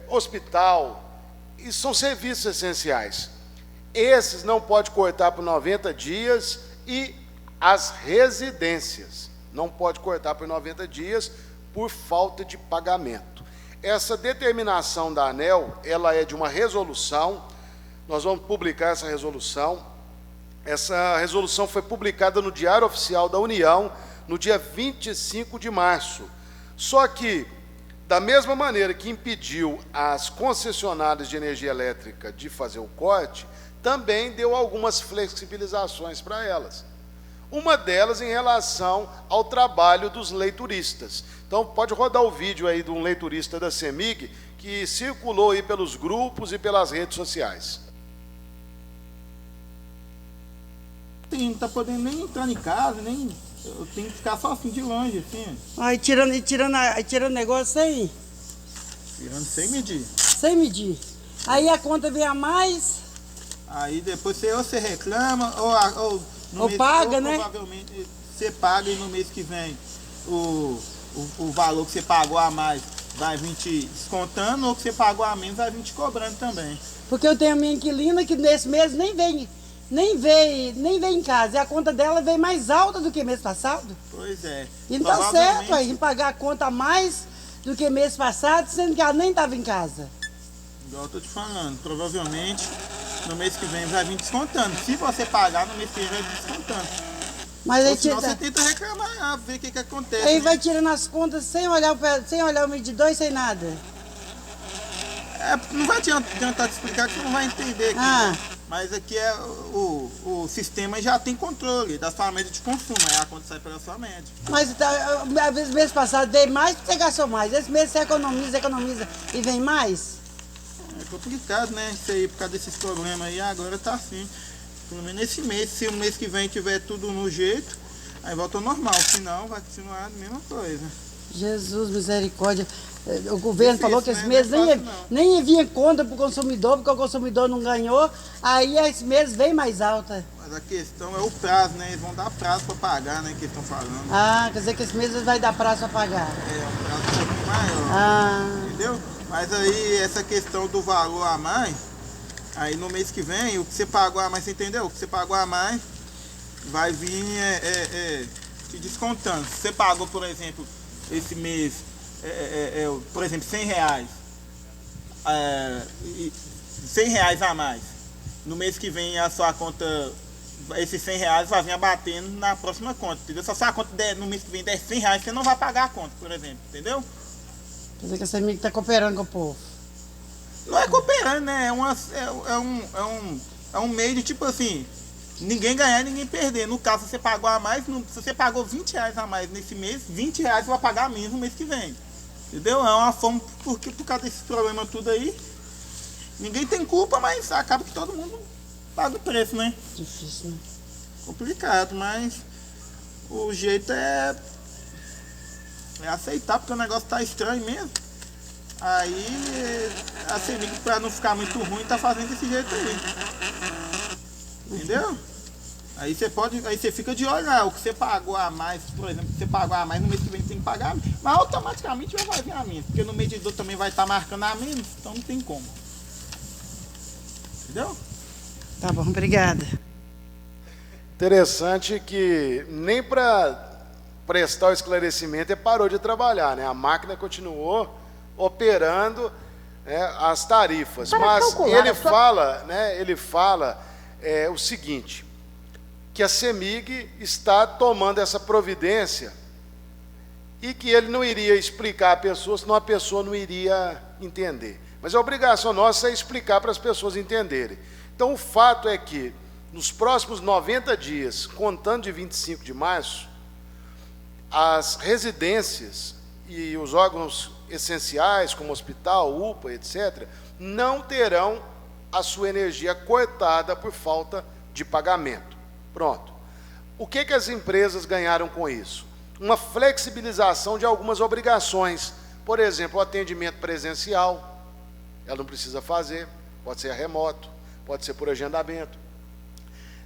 hospital, e são serviços essenciais. Esses não pode cortar por 90 dias e as residências não pode cortar por 90 dias por falta de pagamento. Essa determinação da ANEEL, ela é de uma resolução, nós vamos publicar essa resolução. Essa resolução foi publicada no Diário Oficial da União no dia 25 de março. Só que, da mesma maneira que impediu as concessionárias de energia elétrica de fazer o corte, também deu algumas flexibilizações para elas. Uma delas em relação ao trabalho dos leituristas. Então, pode rodar o vídeo aí de um leiturista da CEMIG que circulou aí pelos grupos e pelas redes sociais. Não está podendo nem entrar em casa, nem... Eu tenho que ficar só assim de longe, assim. Aí tirando negócio sem... Tirando sem medir. Sem medir. Aí a conta vem a mais... Aí depois você reclama, ou paga, né? Provavelmente você paga e no mês que vem o valor que você pagou a mais vai vir te descontando, ou que você pagou a menos vai vir te cobrando também. Porque eu tenho a minha inquilina que nesse mês nem vem em casa. E a conta dela veio mais alta do que mês passado. Pois é. E não tá certo aí, em pagar a conta a mais do que mês passado, sendo que ela nem estava em casa. Igual eu tô te falando, provavelmente no mês que vem vai vir descontando. Se você pagar, no mês que vem vai vir descontando. Mas aí senão você tenta reclamar, ver o que acontece. Aí né? vai tirando as contas sem olhar o medidor e sem nada. Não vai adiantar te explicar que você não vai entender aqui. Mas aqui o sistema já tem controle da sua média de consumo, aí a conta sai pela sua média. Mas às vezes mês passado veio mais, você gastou mais. Esse mês você economiza e vem mais? É complicado, né? Isso aí, por causa desses problemas aí, agora tá assim. Pelo menos nesse mês, se o mês que vem tiver tudo no jeito, aí volta ao normal, senão vai continuar a mesma coisa. Jesus, misericórdia. O governo falou que esse mês nem envia conta para o consumidor, porque o consumidor não ganhou, aí esse mês vem mais alta. Mas a questão é o prazo, né? Eles vão dar prazo para pagar, né? Que eles estão falando. Ah, quer dizer que esse mês vai dar prazo para pagar. É, um prazo um pouquinho maior. Ah. Entendeu? Mas aí, essa questão do valor a mais, aí no mês que vem, o que você pagou a mais, você entendeu? O que você pagou a mais vai vir te descontando. Se você pagou, por exemplo, esse mês, por exemplo, R$100, R$100 a mais. No mês que vem a sua conta, esses R$100 vai vir abatendo na próxima conta, entendeu? Se a sua conta no mês que vem der R$100, você não vai pagar a conta, por exemplo, entendeu? Quer dizer que essa amiga está cooperando com o povo. Não é cooperando, né? É um meio de tipo assim, ninguém ganhar, ninguém perder. No caso, se você pagou a mais, se você pagou R$20 a mais nesse mês, R$20 você vai pagar menos no mês que vem. Entendeu? É uma forma, porque por causa desses problemas tudo aí, ninguém tem culpa, mas acaba que todo mundo paga o preço, né? Difícil, né? Complicado, mas o jeito é aceitar, porque o negócio tá estranho mesmo. Aí a CEMIG, pra não ficar muito ruim, tá fazendo desse jeito aí. Entendeu? Aí você fica de olho, o que você pagou a mais, por exemplo, você pagou a mais, no mês que vem tem que pagar, mas automaticamente vai vir a menos, porque no medidor também vai estar marcando a menos, então não tem como. Entendeu? Tá bom, obrigada. Interessante que nem para prestar o esclarecimento ele parou de trabalhar, né? A máquina continuou operando, né, as tarifas. Mas ele fala o seguinte, que a CEMIG está tomando essa providência e que ele não iria explicar a pessoa, senão a pessoa não iria entender. Mas a obrigação nossa é explicar para as pessoas entenderem. Então, o fato é que, nos próximos 90 dias, contando de 25 de março, as residências e os órgãos essenciais, como hospital, UPA, etc., não terão a sua energia cortada por falta de pagamento. Pronto. O que as empresas ganharam com isso? Uma flexibilização de algumas obrigações. Por exemplo, o atendimento presencial, ela não precisa fazer, pode ser remoto, pode ser por agendamento.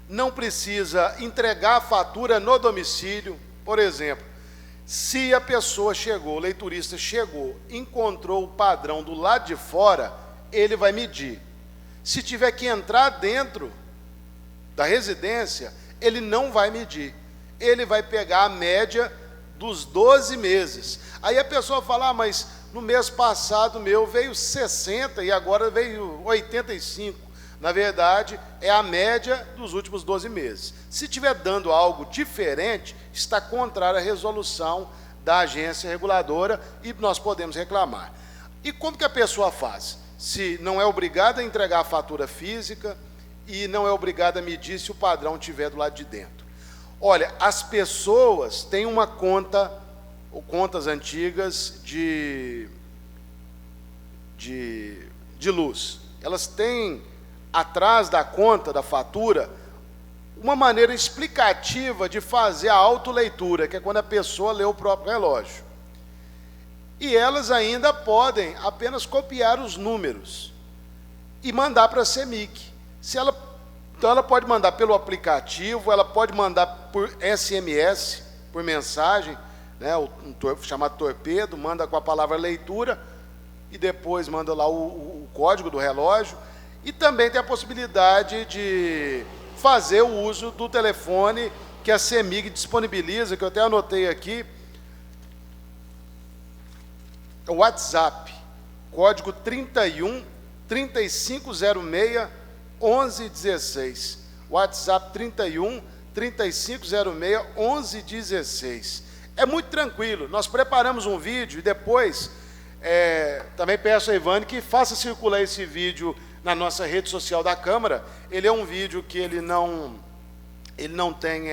Não precisa entregar a fatura no domicílio. Por exemplo, se a pessoa chegou, o leiturista chegou, encontrou o padrão do lado de fora, ele vai medir. Se tiver que entrar dentro da residência, ele não vai medir. Ele vai pegar a média dos 12 meses. Aí a pessoa fala, mas no mês passado meu veio 60 e agora veio 85. Na verdade, é a média dos últimos 12 meses. Se estiver dando algo diferente, está contrário à resolução da agência reguladora e nós podemos reclamar. E como que a pessoa faz? Se não é obrigada a entregar a fatura física e não é obrigada a medir se o padrão estiver do lado de dentro. Olha, as pessoas têm uma conta, ou contas antigas de luz. Elas têm atrás da conta, da fatura, uma maneira explicativa de fazer a autoleitura, que é quando a pessoa lê o próprio relógio. E elas ainda podem apenas copiar os números e mandar para a CEMIG. Então ela pode mandar pelo aplicativo, ela pode mandar por SMS, por mensagem, né, chamado torpedo, manda com a palavra leitura e depois manda lá o código do relógio. E também tem a possibilidade de fazer o uso do telefone que a CEMIG disponibiliza, que eu até anotei aqui, é o WhatsApp, código 31 3506 1116. WhatsApp 31 3506 1116. É muito tranquilo, nós preparamos um vídeo e depois também peço a Ivane que faça circular esse vídeo na nossa rede social da Câmara. Ele é um vídeo que ele não tem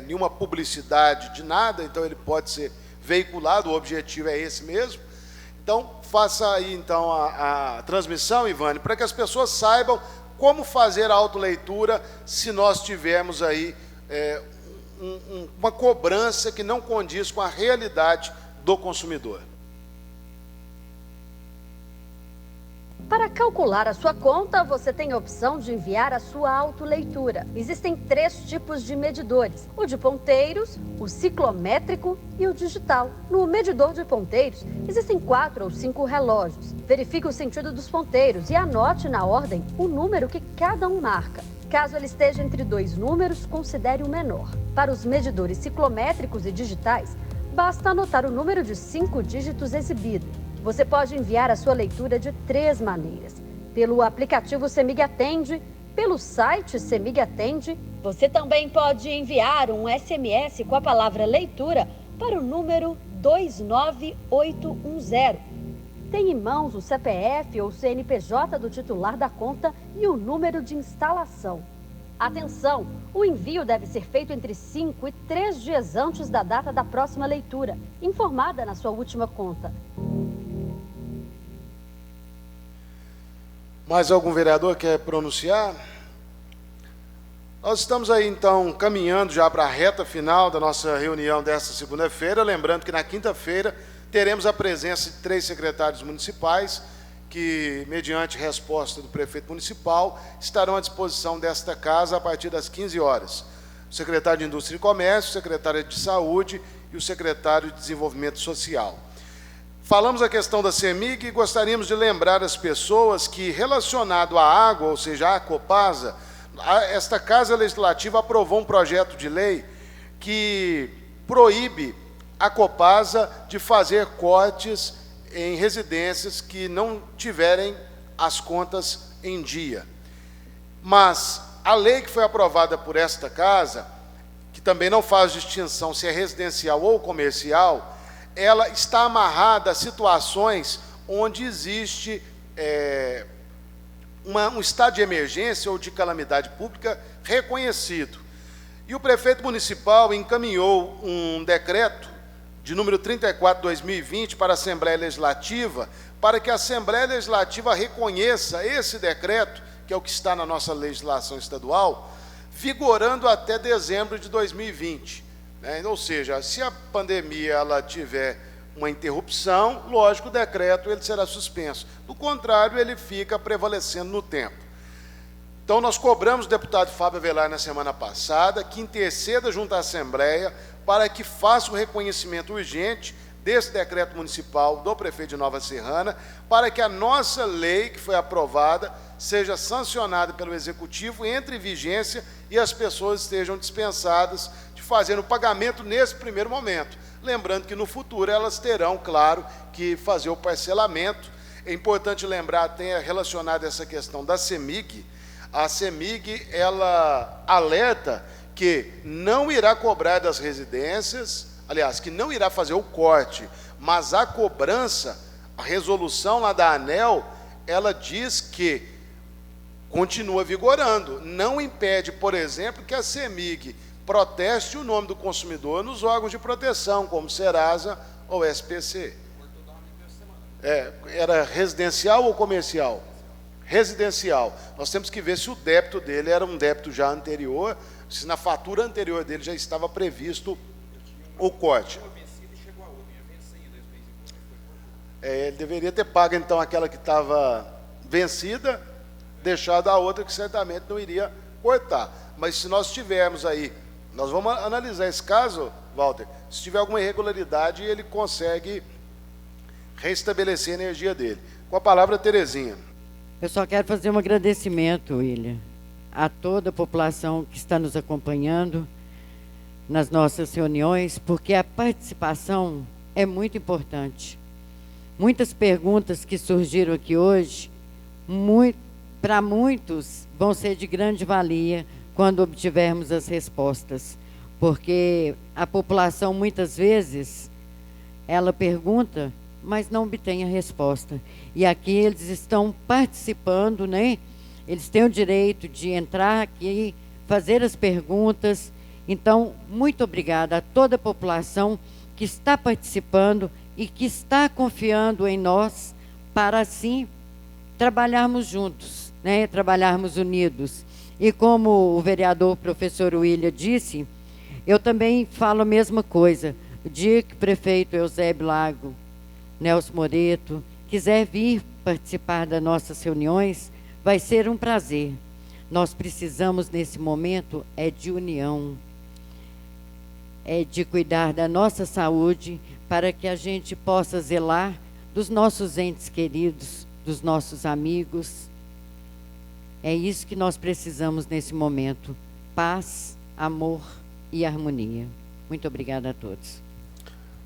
nenhuma publicidade de nada, então ele pode ser veiculado, o objetivo é esse mesmo. Então, faça aí então a transmissão, Ivane, para que as pessoas saibam como fazer a autoleitura se nós tivermos aí uma cobrança que não condiz com a realidade do consumidor. Para calcular a sua conta, você tem a opção de enviar a sua autoleitura. Existem 3 tipos de medidores: o de ponteiros, o ciclométrico e o digital. No medidor de ponteiros, existem 4 ou 5 relógios. Verifique o sentido dos ponteiros e anote na ordem o número que cada um marca. Caso ele esteja entre 2 números, considere o menor. Para os medidores ciclométricos e digitais, basta anotar o número de 5 dígitos exibido. Você pode enviar a sua leitura de 3 maneiras: pelo aplicativo CEMIG Atende, pelo site CEMIG Atende. Você também pode enviar um SMS com a palavra leitura para o número 29810. Tem em mãos o CPF ou CNPJ do titular da conta e o número de instalação. Atenção! O envio deve ser feito entre 5 e 3 dias antes da data da próxima leitura, informada na sua última conta. Mais algum vereador quer pronunciar? Nós estamos aí, então, caminhando já para a reta final da nossa reunião desta segunda-feira. Lembrando que na quinta-feira teremos a presença de 3 secretários municipais que, mediante resposta do prefeito municipal, estarão à disposição desta casa a partir das 15 horas. O secretário de Indústria e Comércio, o secretário de Saúde e o secretário de Desenvolvimento Social. Falamos a questão da CEMIG e gostaríamos de lembrar as pessoas que, relacionado à água, ou seja, à Copasa, esta Casa Legislativa aprovou um projeto de lei que proíbe a Copasa de fazer cortes em residências que não tiverem as contas em dia. Mas a lei que foi aprovada por esta casa, que também não faz distinção se é residencial ou comercial, ela está amarrada a situações onde existe um estado de emergência ou de calamidade pública reconhecido. E o prefeito municipal encaminhou um decreto de número 34/2020 para a Assembleia Legislativa, para que a Assembleia Legislativa reconheça esse decreto, que é o que está na nossa legislação estadual, vigorando até dezembro de 2020. Ou seja, se a pandemia ela tiver uma interrupção, lógico, o decreto ele será suspenso. Do contrário, ele fica prevalecendo no tempo. Então, nós cobramos o deputado Fábio Avelar na semana passada que interceda junto à Assembleia para que faça o reconhecimento urgente desse decreto municipal do prefeito de Nova Serrana, para que a nossa lei, que foi aprovada, seja sancionada pelo Executivo, entre em vigência e as pessoas estejam dispensadas de fazer o pagamento nesse primeiro momento. Lembrando que no futuro elas terão, claro, que fazer o parcelamento. É importante lembrar, tem relacionado essa questão da CEMIG. A CEMIG, ela alerta que não irá cobrar das residências, aliás, que não irá fazer o corte, mas a cobrança, a resolução lá da ANEEL, ela diz que continua vigorando. Não impede, por exemplo, que a CEMIG proteste o nome do consumidor nos órgãos de proteção, como Serasa ou SPC. Era residencial ou comercial? Residencial. Nós temos que ver se o débito dele era um débito já anterior, se na fatura anterior dele já estava previsto o corte. Ele deveria ter pago, então, aquela que estava vencida, deixado a outra que certamente não iria cortar. Mas se nós tivermos aí, nós vamos analisar esse caso, Walter, se tiver alguma irregularidade, ele consegue restabelecer a energia dele. Com a palavra, Terezinha. Eu só quero fazer um agradecimento, William, a toda a população que está nos acompanhando nas nossas reuniões, porque a participação é muito importante. Muitas perguntas que surgiram aqui hoje, para muitos, vão ser de grande valia quando obtivermos as respostas, porque a população, muitas vezes, ela pergunta, mas não obtém a resposta. E aqui eles estão participando, né? Eles têm o direito de entrar aqui, fazer as perguntas. Então, muito obrigada a toda a população que está participando e que está confiando em nós para, assim, trabalharmos juntos, né? Trabalharmos unidos. E como o vereador professor William disse, eu também falo a mesma coisa. O dia que o prefeito Eusébio Lago, Nelson Moreto, quiser vir participar das nossas reuniões, vai ser um prazer. Nós precisamos, nesse momento, de união, de cuidar da nossa saúde, para que a gente possa zelar dos nossos entes queridos, dos nossos amigos. É isso que nós precisamos nesse momento: paz, amor e harmonia. Muito obrigada a todos.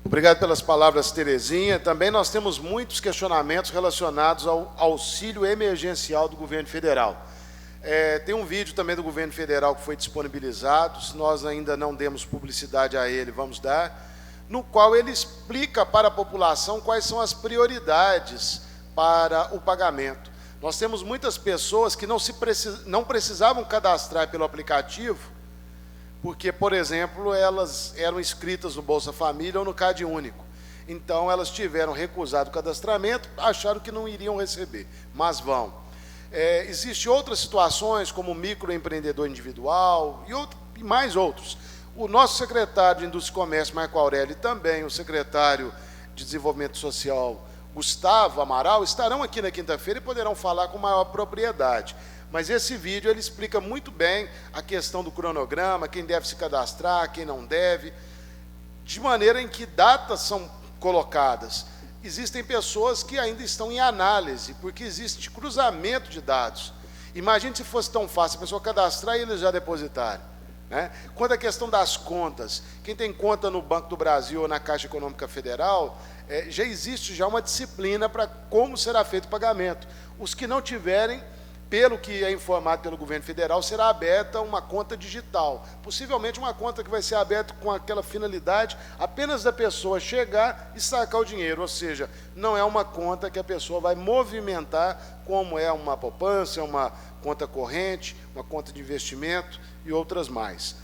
Obrigado pelas palavras, Terezinha. Também nós temos muitos questionamentos relacionados ao auxílio emergencial do governo federal. Tem um vídeo também do governo federal que foi disponibilizado, se nós ainda não demos publicidade a ele, vamos dar, no qual ele explica para a população quais são as prioridades para o pagamento. Nós temos muitas pessoas que não precisavam cadastrar pelo aplicativo, porque, por exemplo, elas eram inscritas no Bolsa Família ou no Cade Único. Então, elas tiveram recusado o cadastramento, acharam que não iriam receber, mas vão. Existem outras situações, como o microempreendedor individual e mais outros. O nosso secretário de Indústria e Comércio, Marco Aurélio, e também o secretário de Desenvolvimento Social, Gustavo Amaral, estarão aqui na quinta-feira e poderão falar com maior propriedade. Mas esse vídeo ele explica muito bem a questão do cronograma, quem deve se cadastrar, quem não deve, de maneira em que datas são colocadas. Existem pessoas que ainda estão em análise, porque existe cruzamento de dados. Imagine se fosse tão fácil a pessoa cadastrar e eles já depositarem, né? Quanto à questão das contas, quem tem conta no Banco do Brasil ou na Caixa Econômica Federal, já existe uma disciplina para como será feito o pagamento. Os que não tiverem, pelo que é informado pelo governo federal, será aberta uma conta digital. Possivelmente uma conta que vai ser aberta com aquela finalidade apenas da pessoa chegar e sacar o dinheiro. Ou seja, não é uma conta que a pessoa vai movimentar como é uma poupança, uma conta corrente, uma conta de investimento e outras mais.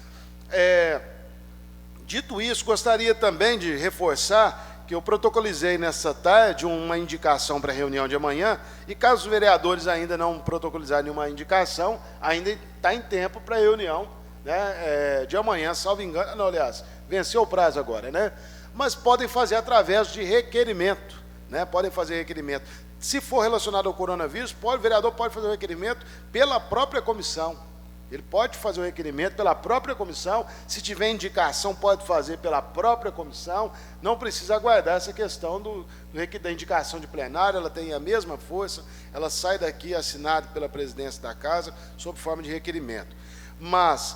Dito isso, gostaria também de reforçar que eu protocolizei nessa tarde uma indicação para a reunião de amanhã, e caso os vereadores ainda não protocolizarem nenhuma indicação, ainda está em tempo para a reunião, né, de amanhã, salvo engano. Não, aliás, venceu o prazo agora, né? Mas podem fazer através de requerimento, né? Podem fazer requerimento. Se for relacionado ao coronavírus, o vereador pode fazer o requerimento pela própria comissão. Ele pode fazer o requerimento pela própria comissão, se tiver indicação, pode fazer pela própria comissão, não precisa aguardar essa questão da indicação de plenário, ela tem a mesma força, ela sai daqui assinada pela presidência da casa, sob forma de requerimento. Mas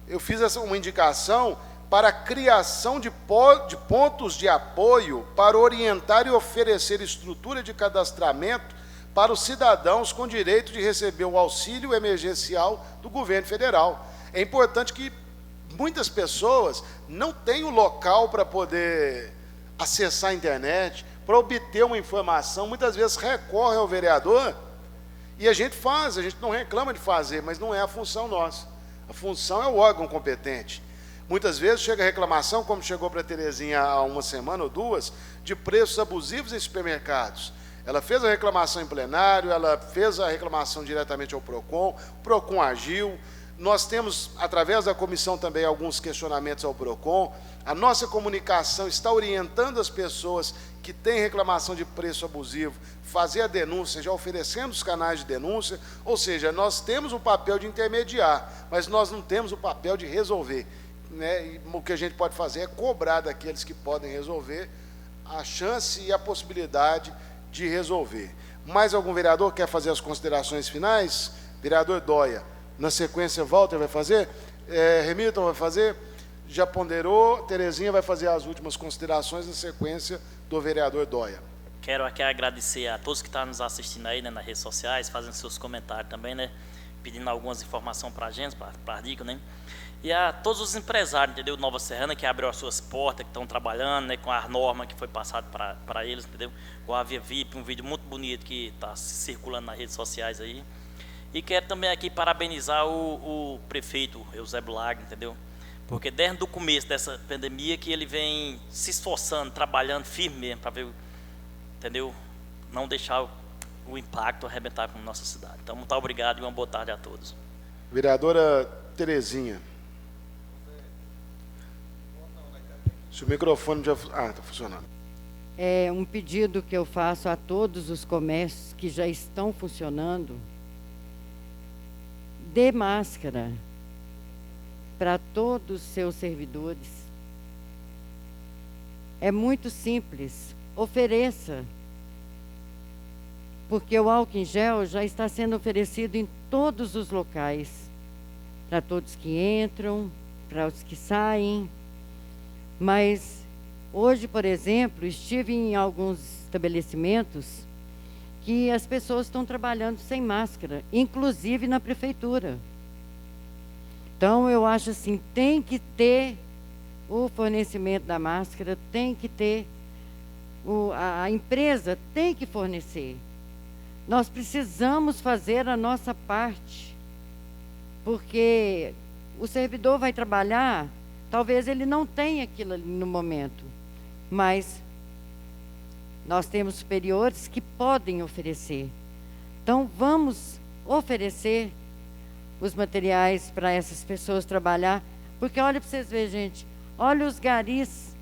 eu fiz uma indicação para a criação de pontos de apoio para orientar e oferecer estrutura de cadastramento para os cidadãos com direito de receber o auxílio emergencial do governo federal. É importante que muitas pessoas não têm o local para poder acessar a internet, para obter uma informação, muitas vezes recorre ao vereador, e a gente não reclama de fazer, mas não é a função nossa. A função é o órgão competente. Muitas vezes chega a reclamação, como chegou para a Terezinha há uma semana ou duas, de preços abusivos em supermercados. Ela fez a reclamação em plenário, ela fez a reclamação diretamente ao PROCON, o PROCON agiu. Nós temos, através da comissão, também alguns questionamentos ao PROCON. A nossa comunicação está orientando as pessoas que têm reclamação de preço abusivo, fazer a denúncia, já oferecendo os canais de denúncia. Ou seja, nós temos o papel de intermediar, mas nós não temos o papel de resolver, né? E o que a gente pode fazer é cobrar daqueles que podem resolver a chance e a possibilidade de resolver. Mais algum vereador quer fazer as considerações finais? Vereador Dóia. Na sequência, Walter vai fazer? Hamilton vai fazer? Já ponderou? Terezinha vai fazer as últimas considerações na sequência do vereador Dóia. Quero aqui agradecer a todos que estão nos assistindo aí, né, nas redes sociais, fazendo seus comentários também, né, pedindo algumas informações para a gente, para a dica, né. E a todos os empresários, entendeu? Nova Serrana, que abriu as suas portas, que estão trabalhando, né, com a norma que foi passada para eles, entendeu? Com a Via VIP, um vídeo muito bonito que está circulando nas redes sociais aí. E quero também aqui parabenizar o prefeito Eusébio Lagner, entendeu? Porque desde o começo dessa pandemia que ele vem se esforçando, trabalhando firme mesmo, para ver, entendeu? Não deixar o impacto arrebentar com a nossa cidade. Então, muito obrigado e uma boa tarde a todos. Vereadora Terezinha. Se o microfone já... está funcionando. é um pedido que eu faço a todos os comércios que já estão funcionando: dê máscara para todos os seus servidores. É muito simples, ofereça, porque o álcool em gel já está sendo oferecido em todos os locais, para todos que entram, para os que saem. Mas hoje, por exemplo, estive em alguns estabelecimentos que as pessoas estão trabalhando sem máscara, inclusive na prefeitura. Então, eu acho assim, tem que ter o fornecimento da máscara, tem que ter, a empresa tem que fornecer. Nós precisamos fazer a nossa parte, porque o servidor vai trabalhar, talvez ele não tenha aquilo ali no momento, mas nós temos superiores que podem oferecer. Então, vamos oferecer os materiais para essas pessoas trabalhar, porque olha para vocês verem, gente, olha os garis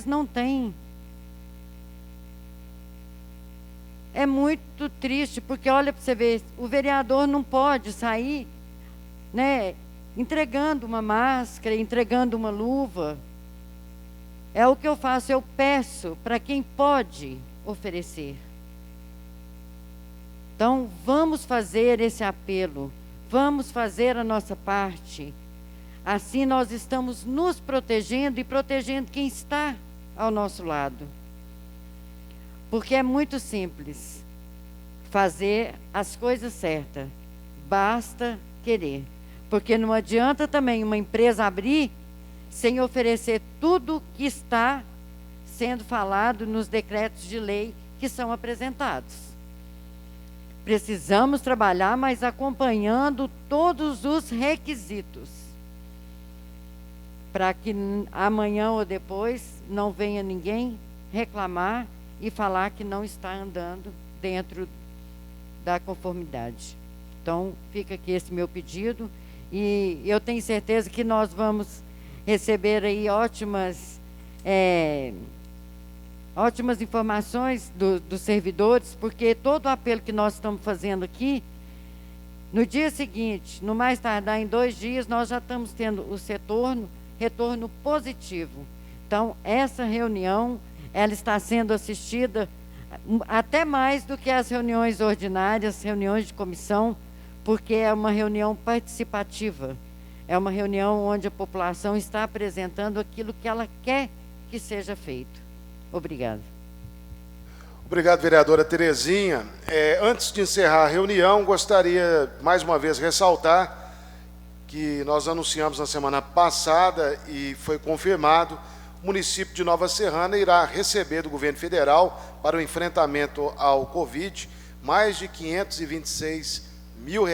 não têm. É muito triste, porque olha para você ver, o vereador não pode sair, né, entregando uma máscara, entregando uma luva. É o que eu faço, eu peço para quem pode oferecer. Então, vamos fazer esse apelo, vamos fazer a nossa parte. Assim nós estamos nos protegendo e protegendo quem está ao nosso lado. Porque é muito simples fazer as coisas certas, basta querer. Porque não adianta também uma empresa abrir sem oferecer tudo que está sendo falado nos decretos de lei que são apresentados. Precisamos trabalhar, mas acompanhando todos os requisitos, para que amanhã ou depois não venha ninguém reclamar e falar que não está andando dentro da conformidade. Então, fica aqui esse meu pedido, e eu tenho certeza que nós vamos receber aí ótimas informações dos servidores, porque todo o apelo que nós estamos fazendo aqui, no dia seguinte, no mais tardar em 2 dias, nós já estamos tendo o retorno positivo. Então, essa reunião, ela está sendo assistida até mais do que as reuniões ordinárias, reuniões de comissão, porque é uma reunião participativa. É uma reunião onde a população está apresentando aquilo que ela quer que seja feito. Obrigada. Obrigado, vereadora Terezinha. Antes de encerrar a reunião, gostaria, mais uma vez, ressaltar que nós anunciamos na semana passada e foi confirmado: o município de Nova Serrana irá receber do governo federal, para o enfrentamento ao Covid, mais de R$526 mil,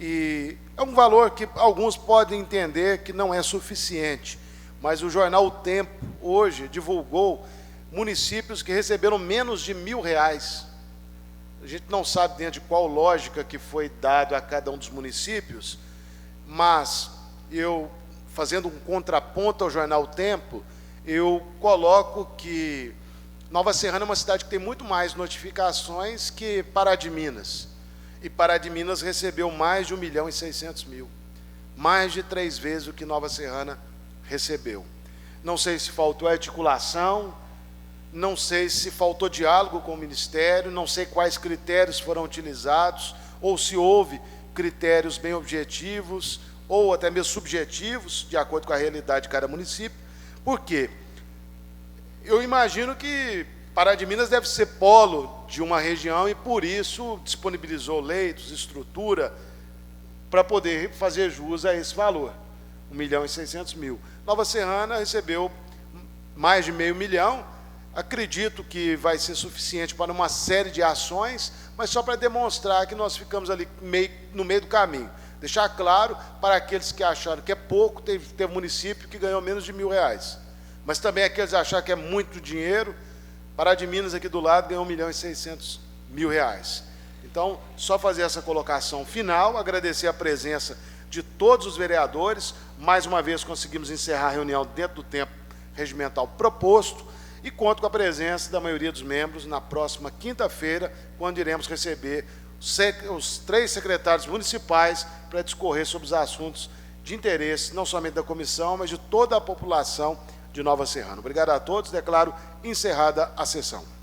e é um valor que alguns podem entender que não é suficiente, mas o jornal O Tempo, hoje, divulgou municípios que receberam menos de R$1.000. A gente não sabe dentro de qual lógica que foi dado a cada um dos municípios, mas eu, fazendo um contraponto ao jornal O Tempo, eu coloco que Nova Serrana é uma cidade que tem muito mais notificações que Pará de Minas. E Pará de Minas recebeu mais de R$1.600.000, mais de 3 vezes o que Nova Serrana recebeu. Não sei se faltou articulação, não sei se faltou diálogo com o Ministério, não sei quais critérios foram utilizados, ou se houve critérios bem objetivos, ou até mesmo subjetivos, de acordo com a realidade de cada município. Por quê? Eu imagino que Pará de Minas deve ser polo de uma região e, por isso, disponibilizou leitos, estrutura, para poder fazer jus a esse valor, R$1.600.000. Nova Serrana recebeu mais de R$500 mil. Acredito que vai ser suficiente para uma série de ações, mas só para demonstrar que nós ficamos ali no meio do caminho. Deixar claro para aqueles que acharam que é pouco, teve município que ganhou menos de R$1.000. Mas também aqueles que acharam que é muito dinheiro. Pará de Minas, aqui do lado, ganhou R$1.600.000. Então, só fazer essa colocação final, agradecer a presença de todos os vereadores. Mais uma vez conseguimos encerrar a reunião dentro do tempo regimental proposto. e conto com a presença da maioria dos membros na próxima quinta-feira, quando iremos receber os 3 secretários municipais para discorrer sobre os assuntos de interesse, não somente da comissão, mas de toda a população de Nova Serrana. Obrigado a todos, declaro encerrada a sessão.